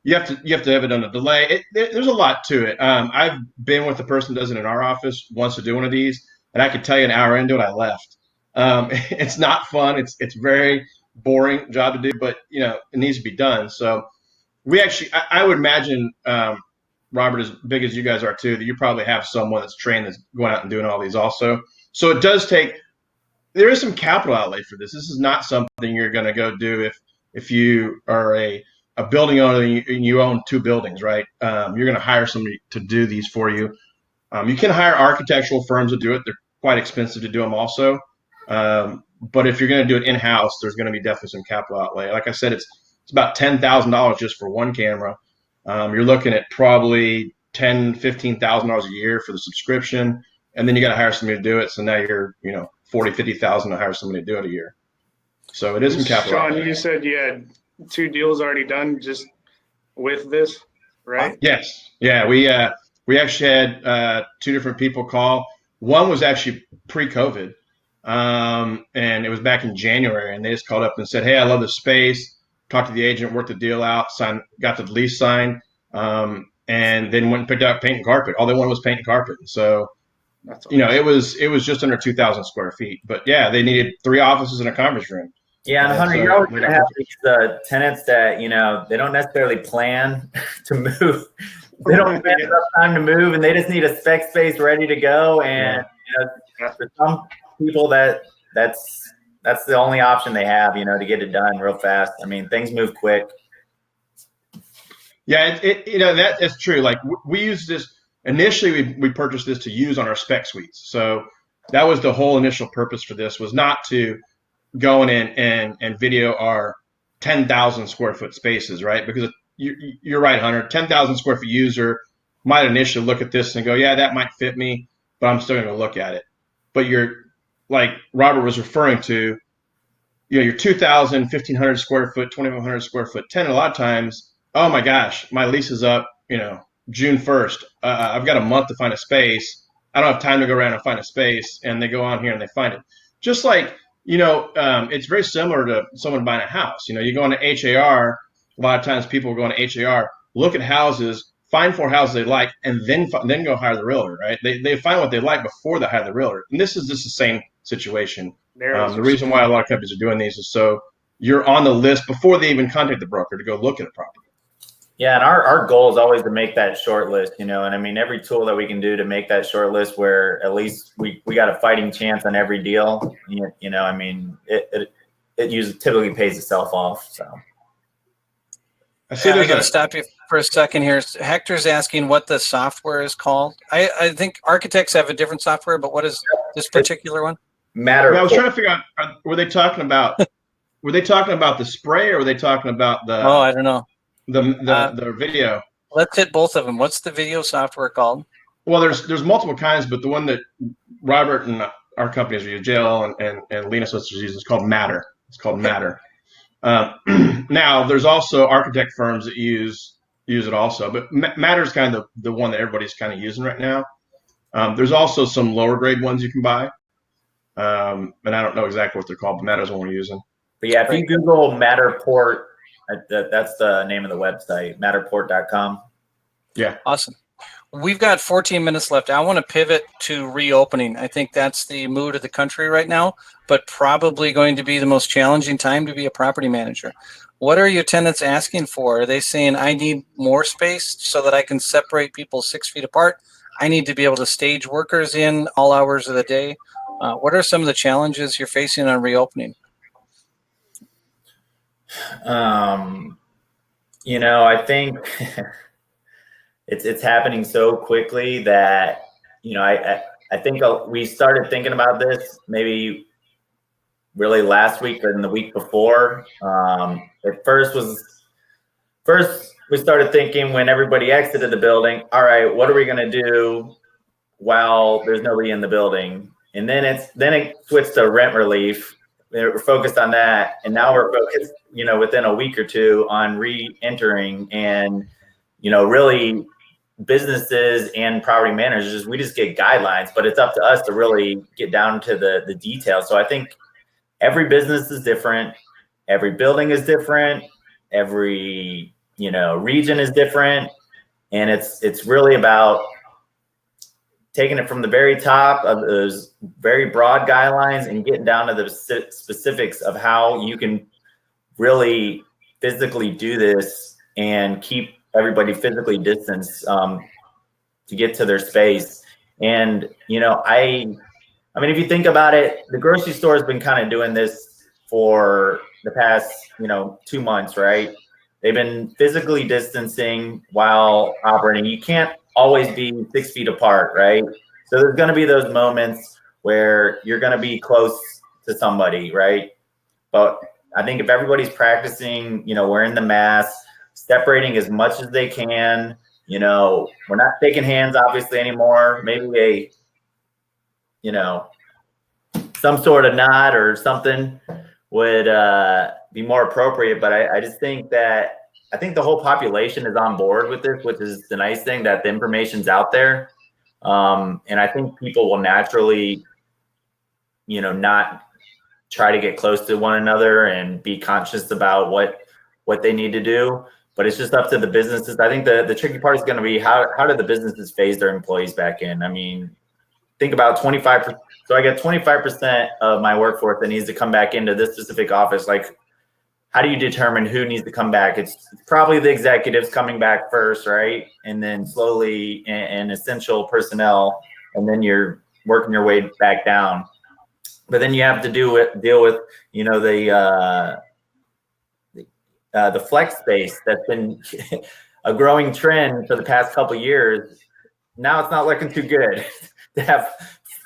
you have to have it on a delay. There's a lot to it. I've been with the person that does it in our office once to do one of these, and I could tell you an hour into it, I left. It's not fun. It's very boring job to do, but it needs to be done. So we actually, I would imagine, Robert, as big as you guys are too, that you probably have someone that's trained that's going out and doing all these also. So it does take. There is some capital outlay for this. This is not something you're going to go do if you are a building owner and you own 2 buildings, right? You're going to hire somebody to do these for you. You can hire architectural firms to do it. They're quite expensive to do them also. But if you're going to do it in-house, there's going to be definitely some capital outlay. Like I said, it's about $10,000 just for one camera. You're looking at probably $10,000, $15,000 a year for the subscription, and then you got to hire somebody to do it. So now you're $40,000, $50,000 to hire somebody to do it a year. So it is some capital. Sean, you said you had 2 deals already done just with this, right? Yes. Yeah. We actually had 2 different people call. One was actually pre-COVID, and it was back in January, and they just called up and said, "Hey, I love the space." Talked to the agent, worked the deal out, got the lease signed, and then went and picked out paint and carpet. All they wanted was paint and carpet. So. That's awesome. It was just under 2,000 square feet, but yeah, they needed 3 offices and a conference room. Yeah, and Hunter, you're always going to have these tenants that they don't necessarily plan to move. They don't have enough time to move, and they just need a spec space ready to go. And for some people, that's the only option they have, to get it done real fast. I mean, things move quick. Yeah, that's true. Like we use this. Initially, we purchased this to use on our spec suites. So that was the whole initial purpose for this, was not to go in and video our 10,000 square foot spaces, right? Because you're right, Hunter. 10,000 square foot user might initially look at this and go, yeah, that might fit me, but I'm still going to look at it. But you're, like Robert was referring to, your 2,000, 1,500 square foot, 2,500 square foot tenant, a lot of times oh my gosh, my lease is up, June 1st. I've got a month to find a space. I don't have time to go around and find a space. And they go on here and they find it. Just like, it's very similar to someone buying a house. You go into HAR, a lot of times people go into HAR, look at houses, find 4 houses they like, and then go hire the realtor, right? They find what they like before they hire the realtor. And this is just the same situation. The reason why a lot of companies are doing these is so you're on the list before they even contact the broker to go look at a property. Yeah, and our goal is always to make that short list, and I mean, every tool that we can do to make that short list where at least we got a fighting chance on every deal, I mean, it usually typically pays itself off. So I see. I got to stop you for a second here. Hector's asking what the software is called. I think architects have a different software, but what is this particular one? Matter. I was trying to figure out, were they talking about the spray, or were they talking about the? Oh, I don't know. The video. Let's hit both of them. What's the video software called? Well, there's multiple kinds, but the one that Robert and our companies are using, JL and Lena Sisters use, is called Matter. It's called Matter. Now, there's also architect firms that use it also, but Matter is kind of the one that everybody's kind of using right now. There's also some lower grade ones you can buy, and I don't know exactly what they're called, but Matter is the one we're using. But yeah, if you Google Matterport, that's the name of the website, matterport.com. Yeah. Awesome. We've got 14 minutes left. I want to pivot to reopening. I think that's the mood of the country right now, but probably going to be the most challenging time to be a property manager. What are your tenants asking for? Are they saying, I need more space so that I can separate people 6 feet apart? I need to be able to stage workers in all hours of the day. What are some of the challenges you're facing on reopening? I think it's happening so quickly that, I think we started thinking about this maybe really last week or in the week before. At first we started thinking when everybody exited the building, all right, what are we going to do while there's nobody in the building? And then it switched to rent relief. We're focused on that, and now we're focused, within a week or two on re-entering, and really businesses and property managers, we just get guidelines, but it's up to us to really get down to the details. So I think every business is different, every building is different, every region is different, and it's really about taking it from the very top of those very broad guidelines and getting down to the specifics of how you can really physically do this and keep everybody physically distanced to get to their space. And, I mean, if you think about it, the grocery store has been kind of doing this for the past, 2 months, right? They've been physically distancing while operating. You can't always be 6 feet apart, right? So there's going to be those moments where you're going to be close to somebody, right? But I think if everybody's practicing, wearing the mask, separating as much as they can, we're not shaking hands obviously anymore. Maybe some sort of nod or something would be more appropriate. But I just think that I think the whole population is on board with this, which is the nice thing, that the information's out there. And I think people will naturally, not try to get close to one another and be conscious about what they need to do. But it's just up to the businesses. I think the tricky part is going to be how do the businesses phase their employees back in? I mean, think about 25%. So I got 25% of my workforce that needs to come back into this specific office. Like, how do you determine who needs to come back? It's probably the executives coming back first, right? And then slowly and essential personnel, and then you're working your way back down. But then you have to deal with the flex space that's been a growing trend for the past couple of years. Now it's not looking too good to have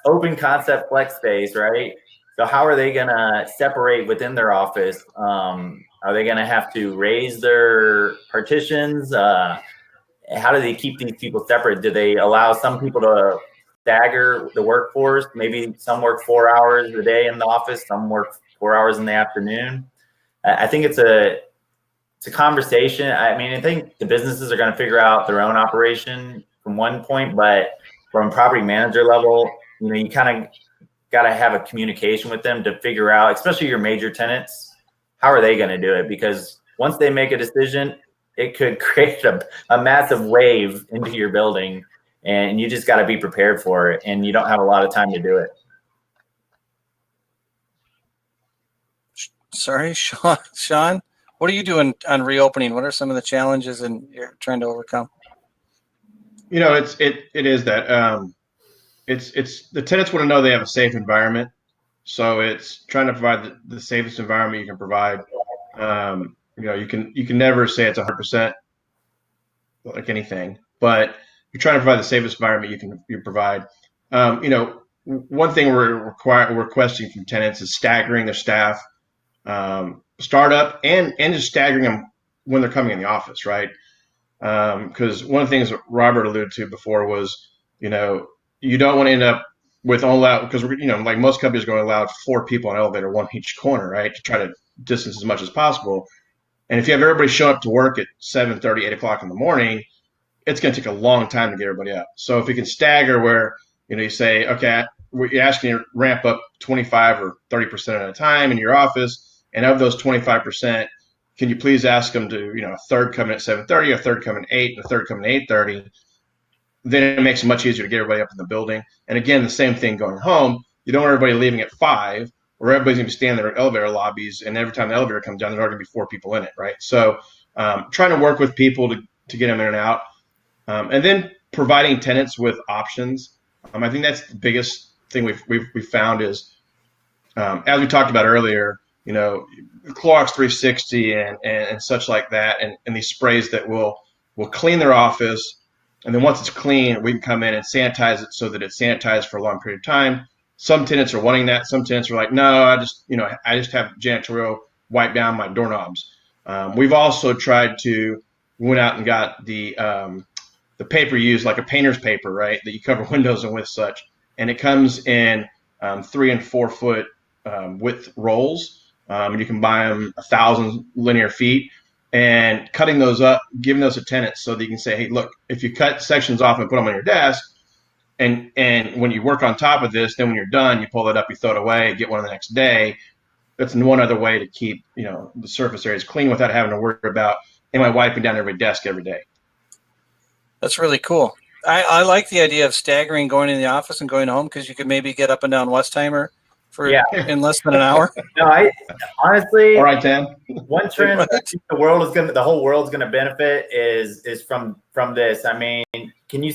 open concept flex space, right? So how are they going to separate within their office? Are they going to have to raise their partitions? How do they keep these people separate? Do they allow some people to stagger the workforce? Maybe some work 4 hours a day in the office, some work 4 hours in the afternoon. I think it's it's a conversation. I mean, I think the businesses are going to figure out their own operation from one point, but from a property manager level, you kind of got to have a communication with them to figure out, especially your major tenants, how are they going to do it? Because once they make a decision, it could create a massive wave into your building, and you just got to be prepared for it, and you don't have a lot of time to do it. Sorry, Sean, what are you doing on reopening? What are some of the challenges and you're trying to overcome? It is that it's the tenants want to know they have a safe environment, so it's trying to provide the safest environment you can provide. You can never say it's 100% like anything, but you're trying to provide the safest environment you provide. One thing we're requesting from tenants is staggering their staff, startup and just staggering them when they're coming in the office, right? Because one of the things that Robert alluded to before was, you don't want to end up with because like most companies are going to allow 4 people in an elevator, 1 each corner, right, to try to distance as much as possible. And if you have everybody show up to work at 7:30, 8 o'clock in the morning, it's going to take a long time to get everybody up. So if you can stagger where, you say, okay, we're asking you to ramp up 25 or 30% at a time in your office, and of those 25%, can you please ask them to, a third come in at 7:30, a third come in at 8, and a third come in at 8:30? Then it makes it much easier to get everybody up in the building. And again, the same thing going home. You don't want everybody leaving at 5, or everybody's going to be standing there in elevator lobbies, and every time the elevator comes down, there's already going to be 4 people in it, right? So trying to work with people to get them in and out. And then providing tenants with options. I think that's the biggest thing we've found is, as we talked about earlier, Clorox 360 and such like that, and these sprays that will clean their office, and then once it's clean, we can come in and sanitize it so that it's sanitized for a long period of time. Some tenants are wanting that. Some tenants are like, no, I just have janitorial wipe down my doorknobs. We've also went out and got the paper used, like a painter's paper, right, that you cover windows and with such, and it comes in 3 and 4 foot width rolls. And you can buy them 1,000 linear feet, and cutting those up, giving those to tenants so that you can say, hey, look, if you cut sections off and put them on your desk, and when you work on top of this, then when you're done, you pull it up, you throw it away, get one the next day. That's one other way to keep the surface areas clean without having to worry about, am I wiping down every desk every day? That's really cool. I like the idea of staggering going in the office and going home, because you could maybe get up and down Westheimer in less than an hour. No, I honestly, all right, Dan. One trend the whole world's gonna benefit is from this. I mean, can you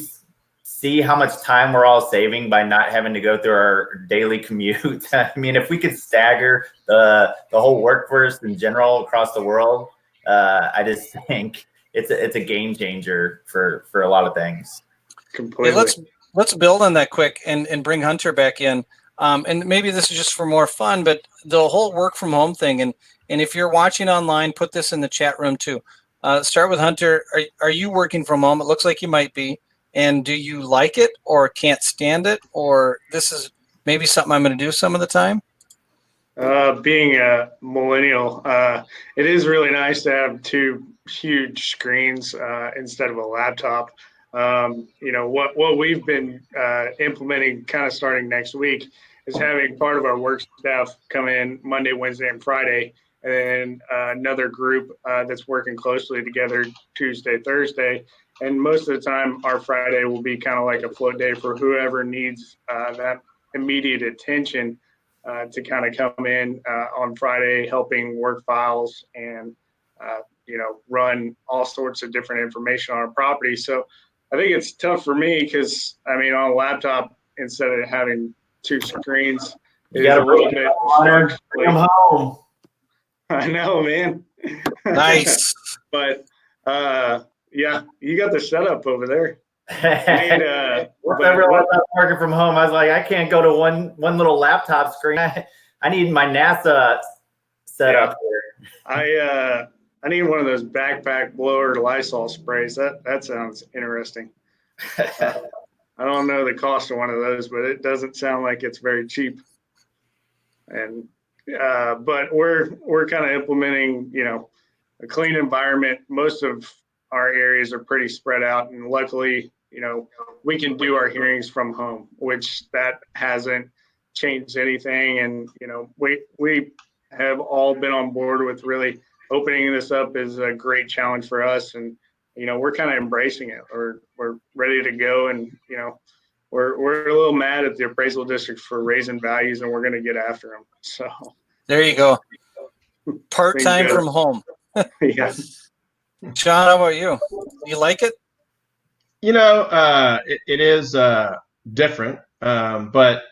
see how much time we're all saving by not having to go through our daily commute? I mean, if we could stagger the whole workforce in general across the world, I just think it's a game changer for a lot of things. Completely. Hey, let's build on that quick and bring Hunter back in. And maybe this is just for more fun, but the whole work from home thing. And if you're watching online, put this in the chat room too. Start with Hunter. Are you working from home? It looks like you might be. And do you like it or can't stand it? Or this is maybe something I'm going to do some of the time? Being a millennial, it is really nice to have 2 huge screens instead of a laptop. What we've been implementing kind of starting next week is having part of our work staff come in Monday, Wednesday, and Friday, and then another group that's working closely together Tuesday, Thursday. And most of the time, our Friday will be kind of like a float day for whoever needs that immediate attention to kind of come in on Friday, helping work files and, run all sorts of different information on our property. So I think it's tough for me because, on a laptop, instead of having 2 screens, it's a little bit hard. Bring them home. I know, man. Nice. But, yeah, you got the setup over there. Once I realized I was working from home, I was like, I can't go to one little laptop screen. I need my NASA setup here. I need one of those backpack blower Lysol sprays. That sounds interesting. I don't know the cost of one of those, but it doesn't sound like it's very cheap. And but we're kind of implementing, a clean environment. Most of our areas are pretty spread out, and luckily, we can do our hearings from home, which that hasn't changed anything. And we have all been on board with really opening this up is a great challenge for us, and we're kind of embracing it. We're ready to go, and we're a little mad at the appraisal district for raising values, and we're going to get after them. So there you go. Part-time from home. Yeah. Sean, how about you? You like it? It is different, but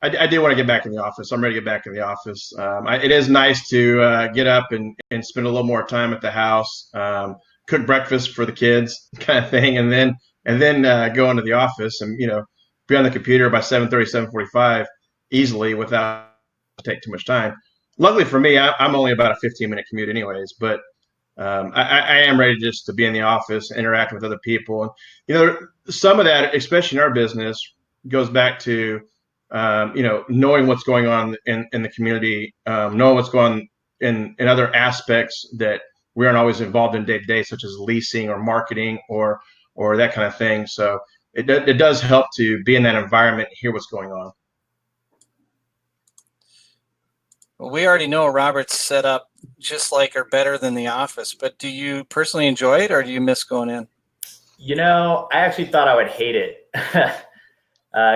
I do want to get back in the office. I'm ready to get back in the office. It is nice to get up and spend a little more time at the house, cook breakfast for the kids, kind of thing, and then go into the office and be on the computer by 7:30, 7:45 easily without take too much time. Luckily for me, I'm only about a 15-minute commute anyways, but I am ready just to be in the office, interacting with other people. And some of that, especially in our business, goes back to knowing what's going on in the community, knowing what's going on in other aspects that we aren't always involved in day to day, such as leasing or marketing or that kind of thing. So it does help to be in that environment and hear what's going on. Well, we already know Robert's set up just like or better than the office, but do you personally enjoy it or do you miss going in? I actually thought I would hate it.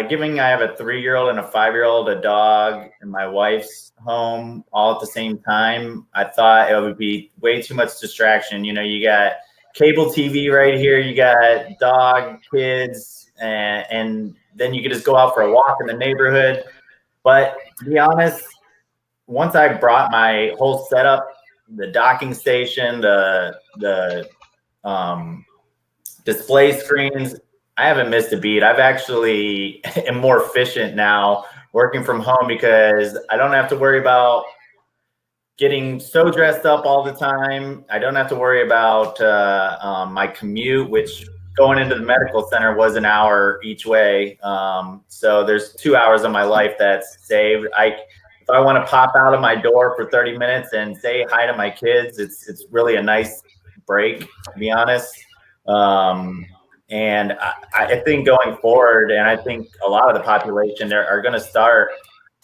Given I have a 3-year-old and a 5-year-old, a dog, and my wife's home all at the same time, I thought it would be way too much distraction. You got cable TV right here, you got dog, kids, and then you could just go out for a walk in the neighborhood. But to be honest, once I brought my whole setup, the docking station, the display screens, I haven't missed a beat. I've actually am more efficient now working from home because I don't have to worry about getting so dressed up all the time. I don't have to worry about my commute, which going into the medical center was an hour each way. So there's 2 hours of my life that's saved. If I want to pop out of my door for 30 minutes and say hi to my kids, it's really a nice break, to be honest. And I think going forward, and I think a lot of the population are going to start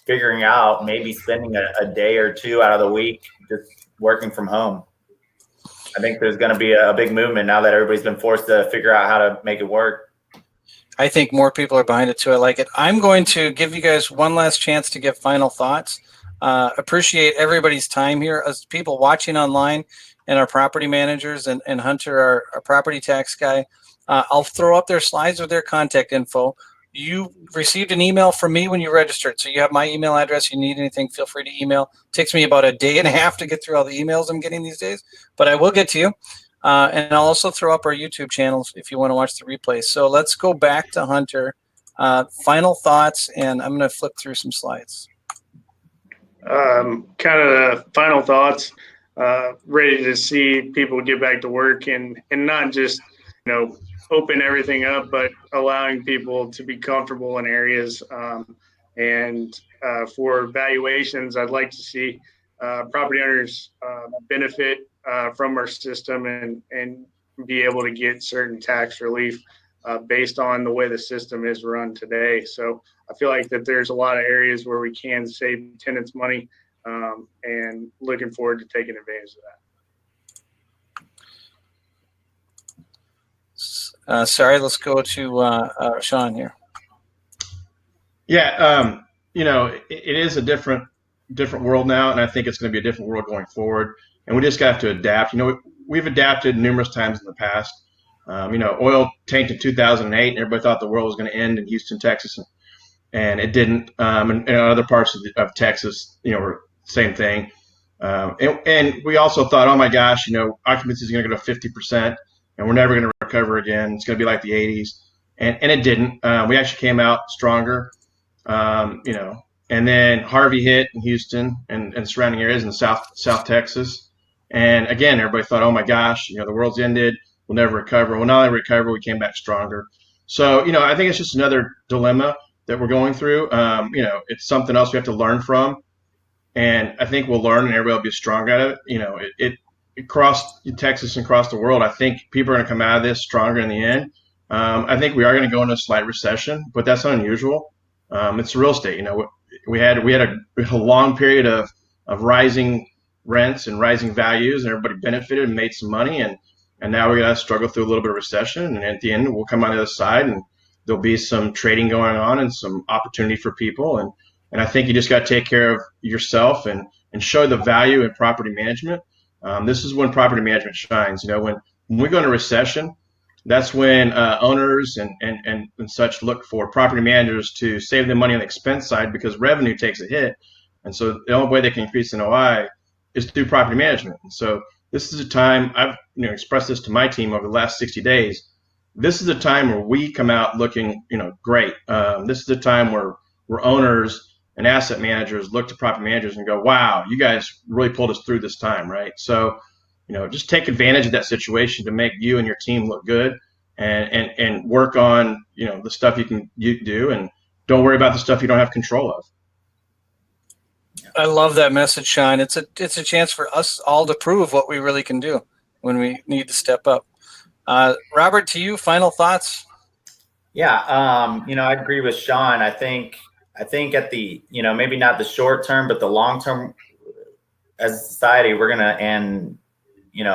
figuring out maybe spending a day or two out of the week just working from home. I think there's going to be a big movement now that everybody's been forced to figure out how to make it work. I think more people are behind it too. I like it. I'm going to give you guys one last chance to give final thoughts. Appreciate everybody's time here. As people watching online and our property managers and Hunter, our property tax guy, I'll throw up their slides with their contact info. You received an email from me when you registered. So you have my email address. You need anything, feel free to email. It takes me about a day and a half to get through all the emails I'm getting these days, but I will get to you. And I'll also throw up our YouTube channels if you want to watch the replays. So let's go back to Hunter. Final thoughts, and I'm going to flip through some slides. Kind of the final thoughts. Ready to see people get back to work and not just open everything up, but allowing people to be comfortable in areas. And for valuations, I'd like to see property owners benefit from our system and be able to get certain tax relief based on the way the system is run today. So I feel like that there's a lot of areas where we can save tenants money, and looking forward to taking advantage of that. Sorry, let's go to Sean here. Yeah, it is a different world now, and I think it's going to be a different world going forward. And we just have to adapt. We've adapted numerous times in the past. Oil tanked in 2008, and everybody thought the world was going to end in Houston, Texas, and it didn't. And other parts of Texas, same thing. And we also thought, oh my gosh, occupancy is going to go to 50%, and we're never going to recover again. It's going to be like the 80s, and it didn't. We actually came out stronger. And then Harvey hit in Houston and surrounding areas in South Texas. And again, everybody thought, oh my gosh, the world's ended. We'll never recover. Well, not only recover, we came back stronger. So, I think it's just another dilemma that we're going through. It's something else we have to learn from. And I think we'll learn and everybody will be stronger at it. across Texas and across the world, I think people are going to come out of this stronger in the end. I think we are going to go into a slight recession, but that's unusual. It's real estate. You know, we had a long period of rising rents and rising values, and everybody benefited and made some money, and now we're going to struggle through a little bit of recession, and at the end we'll come on the other side, and there'll be some trading going on and some opportunity for people, and I think you just got to take care of yourself and show the value in property management. This is when property management shines. You know, when we go into recession, that's when owners and such look for property managers to save them money on the expense side because revenue takes a hit. And so the only way they can increase NOI is through property management. And so this is a time, I've expressed this to my team over the last 60 days. This is a time where we come out looking great. This is a time where owners and asset managers look to property managers and go, wow, you guys really pulled us through this time, right? So just take advantage of that situation to make you and your team look good, and work on the stuff you do, and don't worry about the stuff you don't have control of. I love that message, Sean. It's a chance for us all to prove what we really can do when we need to step up. Robert, to you, final thoughts? Yeah, I agree with Sean. I think at the maybe not the short term, but the long term, as a society, we're gonna, and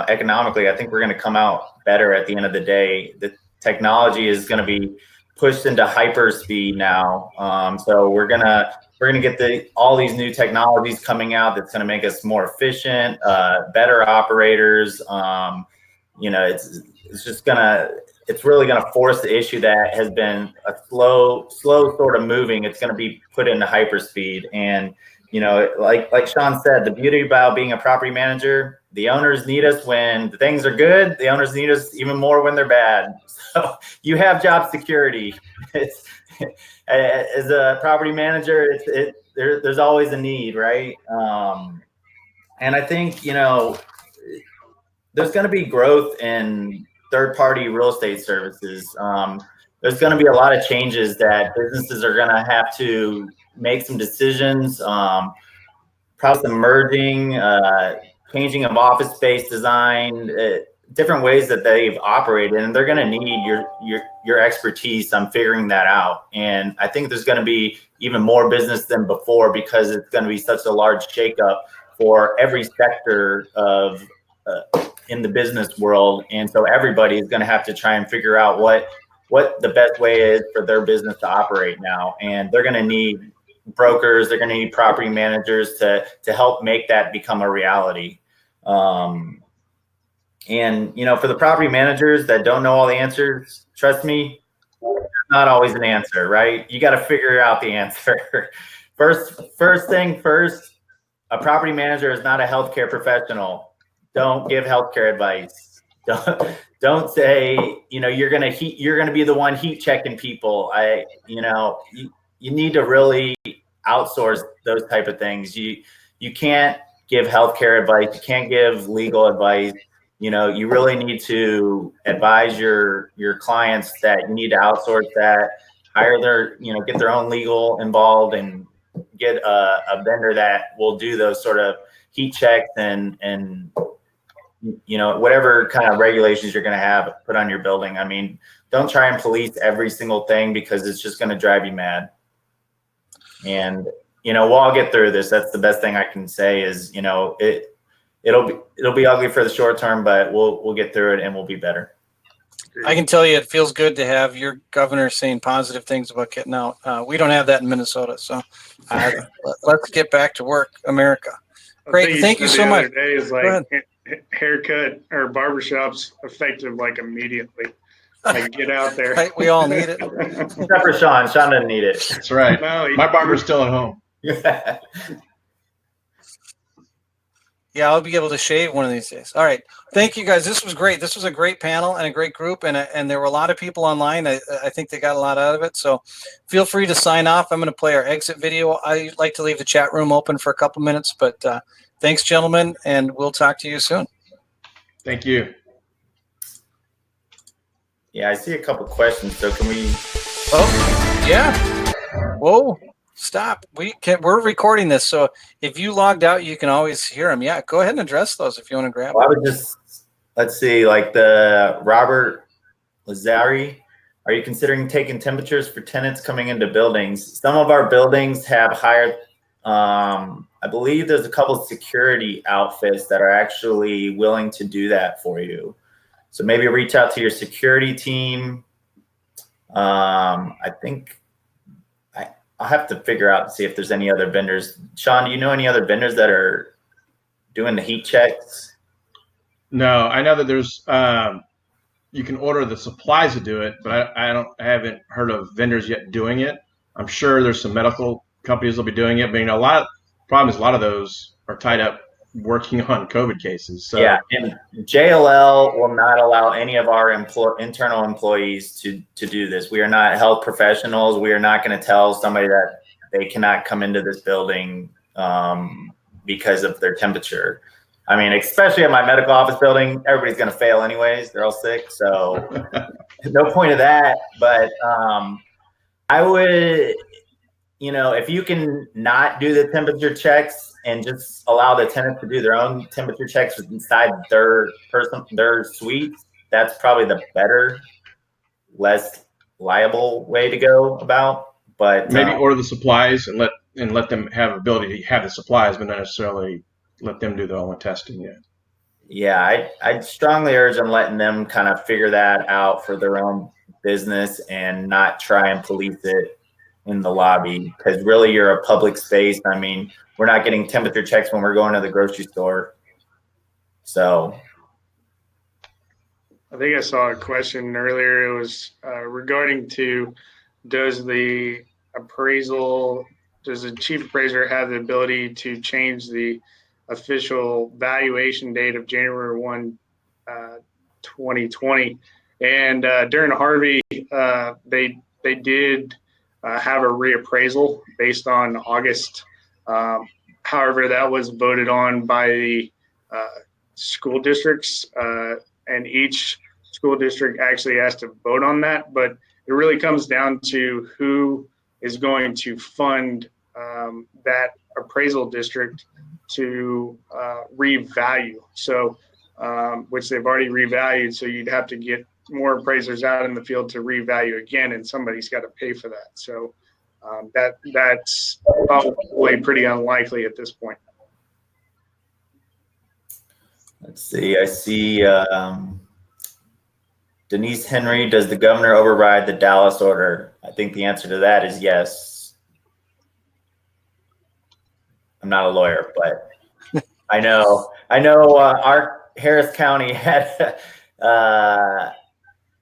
economically, I think we're gonna come out better at the end of the day. The technology is gonna be pushed into hyper speed now, so we're gonna get all these new technologies coming out that's gonna make us more efficient, better operators. It's really gonna force the issue that has been a slow sort of moving. It's gonna be put into hyperspeed. And like Sean said, the beauty about being a property manager, the owners need us when things are good. The owners need us even more when they're bad. So you have job security. As a property manager, there's always a need, right? And I think there's going to be growth in third-party real estate services. There's going to be a lot of changes that businesses are going to have to make some decisions, probably some merging, changing of office space design, different ways that they've operated, and they're going to need your expertise on figuring that out. And I think there's going to be even more business than before because it's going to be such a large shakeup for every sector of in the business world. And so everybody is going to have to try and figure out what the best way is for their business to operate now. And they're going to need brokers, they're going to need property managers to help make that become a reality. And for the property managers that don't know all the answers, trust me, there's not always an answer, right? You got to figure out the answer. First thing first, a property manager is not a healthcare professional. Don't give healthcare advice. Don't say, you're gonna be the one heat checking people. You need to really outsource those type of things. You can't give healthcare advice. You can't give legal advice. You really need to advise your clients that you need to outsource that, hire get their own legal involved, and get a vendor that will do those sort of heat checks and whatever kind of regulations you're going to have put on your building. I mean, don't try and police every single thing because it's just going to drive you mad. And, we'll all get through this. That's the best thing I can say is, it'll be ugly for the short term, but we'll get through it and we'll be better. I can tell you it feels good to have your governor saying positive things about getting out. We don't have that in Minnesota. So let's get back to work, America. Great. Thank you so much. Day is like haircut or barbershops effective like immediately. Like get out there. Right, we all need it. Except for Sean. Sean doesn't need it. That's right. No, my barber's still at home. Yeah, I'll be able to shave one of these days. All right. Thank you, guys. This was great. This was a great panel and a great group, and there were a lot of people online. I think they got a lot out of it. So feel free to sign off. I'm going to play our exit video. I like to leave the chat room open for a couple minutes, but thanks, gentlemen, and we'll talk to you soon. Thank you. Yeah, I see a couple questions. So can we? Oh, yeah. Whoa. Stop. We're recording this, so if you logged out, you can always hear them. Yeah, go ahead and address those if you want to grab Well, I them. would just, let's see, like the Robert Lazari, are you considering taking temperatures for tenants coming into buildings? Some of our buildings have hired, I believe there's a couple of security outfits that are actually willing to do that for you. So maybe reach out to your security team. I think I'll have to figure out to see if there's any other vendors. Sean, do you know any other vendors that are doing the heat checks? No, I know that there's you can order the supplies to do it, but I haven't heard of vendors yet doing it. I'm sure there's some medical companies that'll be doing it, but a lot of those are tied up working on COVID cases. So yeah, and JLL will not allow any of our internal employees to do this. We are not health professionals. We are not going to tell somebody that they cannot come into this building because of their temperature. I mean, especially at my medical office building, everybody's going to fail anyways. They're all sick, so no point of that. But I would, if you can not do the temperature checks and just allow the tenants to do their own temperature checks inside their suites, that's probably the better, less liable way to go about. But maybe order the supplies and let them have ability to have the supplies, but not necessarily let them do their own testing yet. Yeah, I'd strongly urge on letting them kind of figure that out for their own business and not try and police it in the lobby, because really you're a public space. I mean, we're not getting temperature checks when we're going to the grocery store. So I think I saw a question earlier. It was regarding to does the chief appraiser have the ability to change the official valuation date of January 1, 2020? And during Harvey, they did have a reappraisal based on August. However, that was voted on by the school districts, and each school district actually has to vote on that. But it really comes down to who is going to fund that appraisal district to revalue. So, which they've already revalued. So you'd have to get more appraisers out in the field to revalue again, and somebody's got to pay for that. So that's probably pretty unlikely at this point. let's see. I see Denise Henry, does the governor override the Dallas order? I think the answer to that is yes. I'm not a lawyer, but I know our Harris County had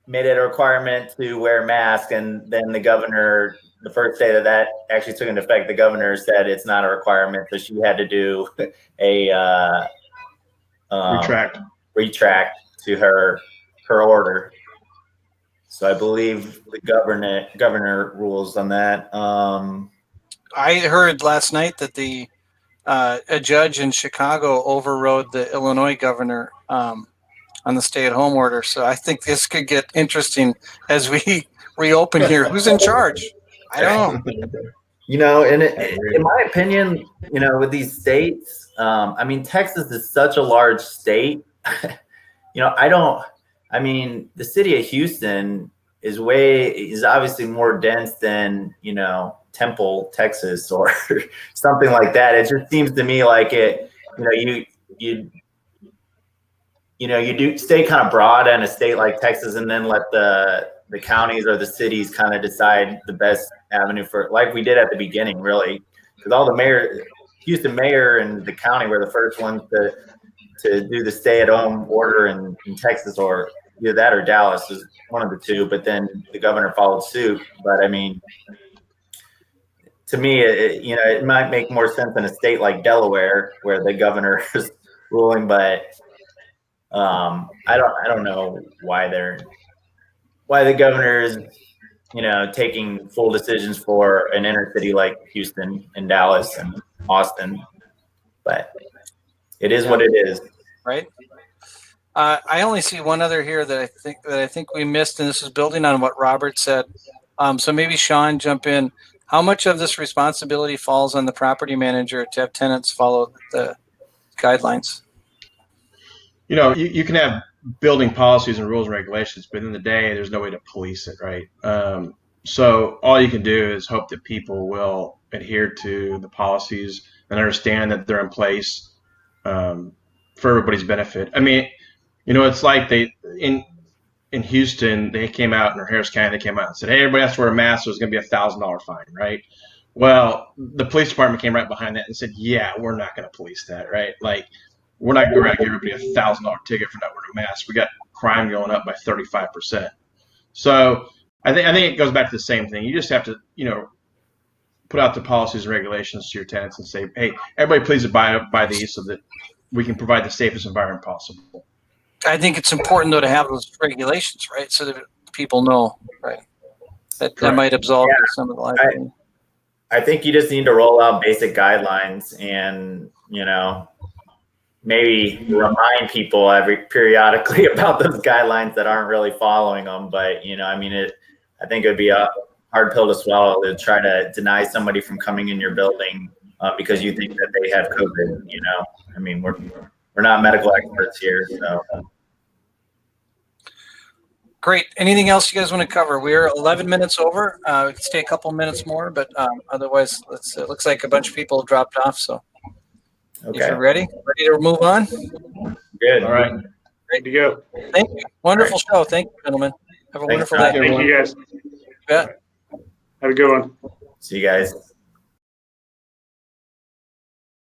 made it a requirement to wear masks, and then the governor, the first day that actually took into effect, the governor said it's not a requirement, so she had to do a retract to her order. So I believe the governor rules on that. I heard last night that a judge in Chicago overrode the Illinois governor on the stay-at-home order. So I think this could get interesting as we reopen here. Who's in charge? I don't know. In my opinion, with these states, I mean, Texas is such a large state. The city of Houston is obviously more dense than, Temple, Texas, or something like that. It just seems to me like you do stay kind of broad in a state like Texas, and then let the counties or the cities kind of decide the best avenue for, like we did at the beginning, really, because all the Houston mayor and the county were the first ones to do the stay-at-home order in Texas, or either that or Dallas is one of the two. But then the governor followed suit. But I mean, to me, it might make more sense in a state like Delaware where the governor is ruling. But I don't know why the governor is taking full decisions for an inner city like Houston and Dallas and Austin. But it is what it is. Right. I only see one other here that I think we missed, and this is building on what Robert said. So maybe Sean, jump in. How much of this responsibility falls on the property manager to have tenants follow the guidelines? You know, you can have building policies and rules and regulations, but in the day, there's no way to police it, right? So all you can do is hope that people will adhere to the policies and understand that they're in place for everybody's benefit. I mean, you know, it's like in Houston, they came out, or Harris County, they came out and said, hey, everybody has to wear a mask, so it's going to be a $1,000 fine, right? Well, the police department came right behind that and said, yeah, we're not going to police that, right? Like, we're not going to give everybody a $1,000 ticket for not wearing a mask. We got crime going up by 35%. So I think it goes back to the same thing. You just have to, you know, put out the policies and regulations to your tenants and say, hey, everybody please abide by these so that we can provide the safest environment possible. I think it's important though to have those regulations, right? So that people know, right? That might absolve some of the liability. I think you just need to roll out basic guidelines and, you know, maybe remind people periodically about those guidelines that aren't really following them. But, you know, I mean, I think it would be a hard pill to swallow to try to deny somebody from coming in your building because you think that they have COVID, you know. I mean, we're not medical experts here, so. Great. Anything else you guys want to cover? We're 11 minutes over. We can stay a couple minutes more, but otherwise, it looks like a bunch of people have dropped off. So, Okay. if you're ready to move on. Good. All right. Ready to go. Thank you. Wonderful show. Thank you, gentlemen. Have a wonderful day. Thank you, guys. Yeah. Have a good one. See you guys.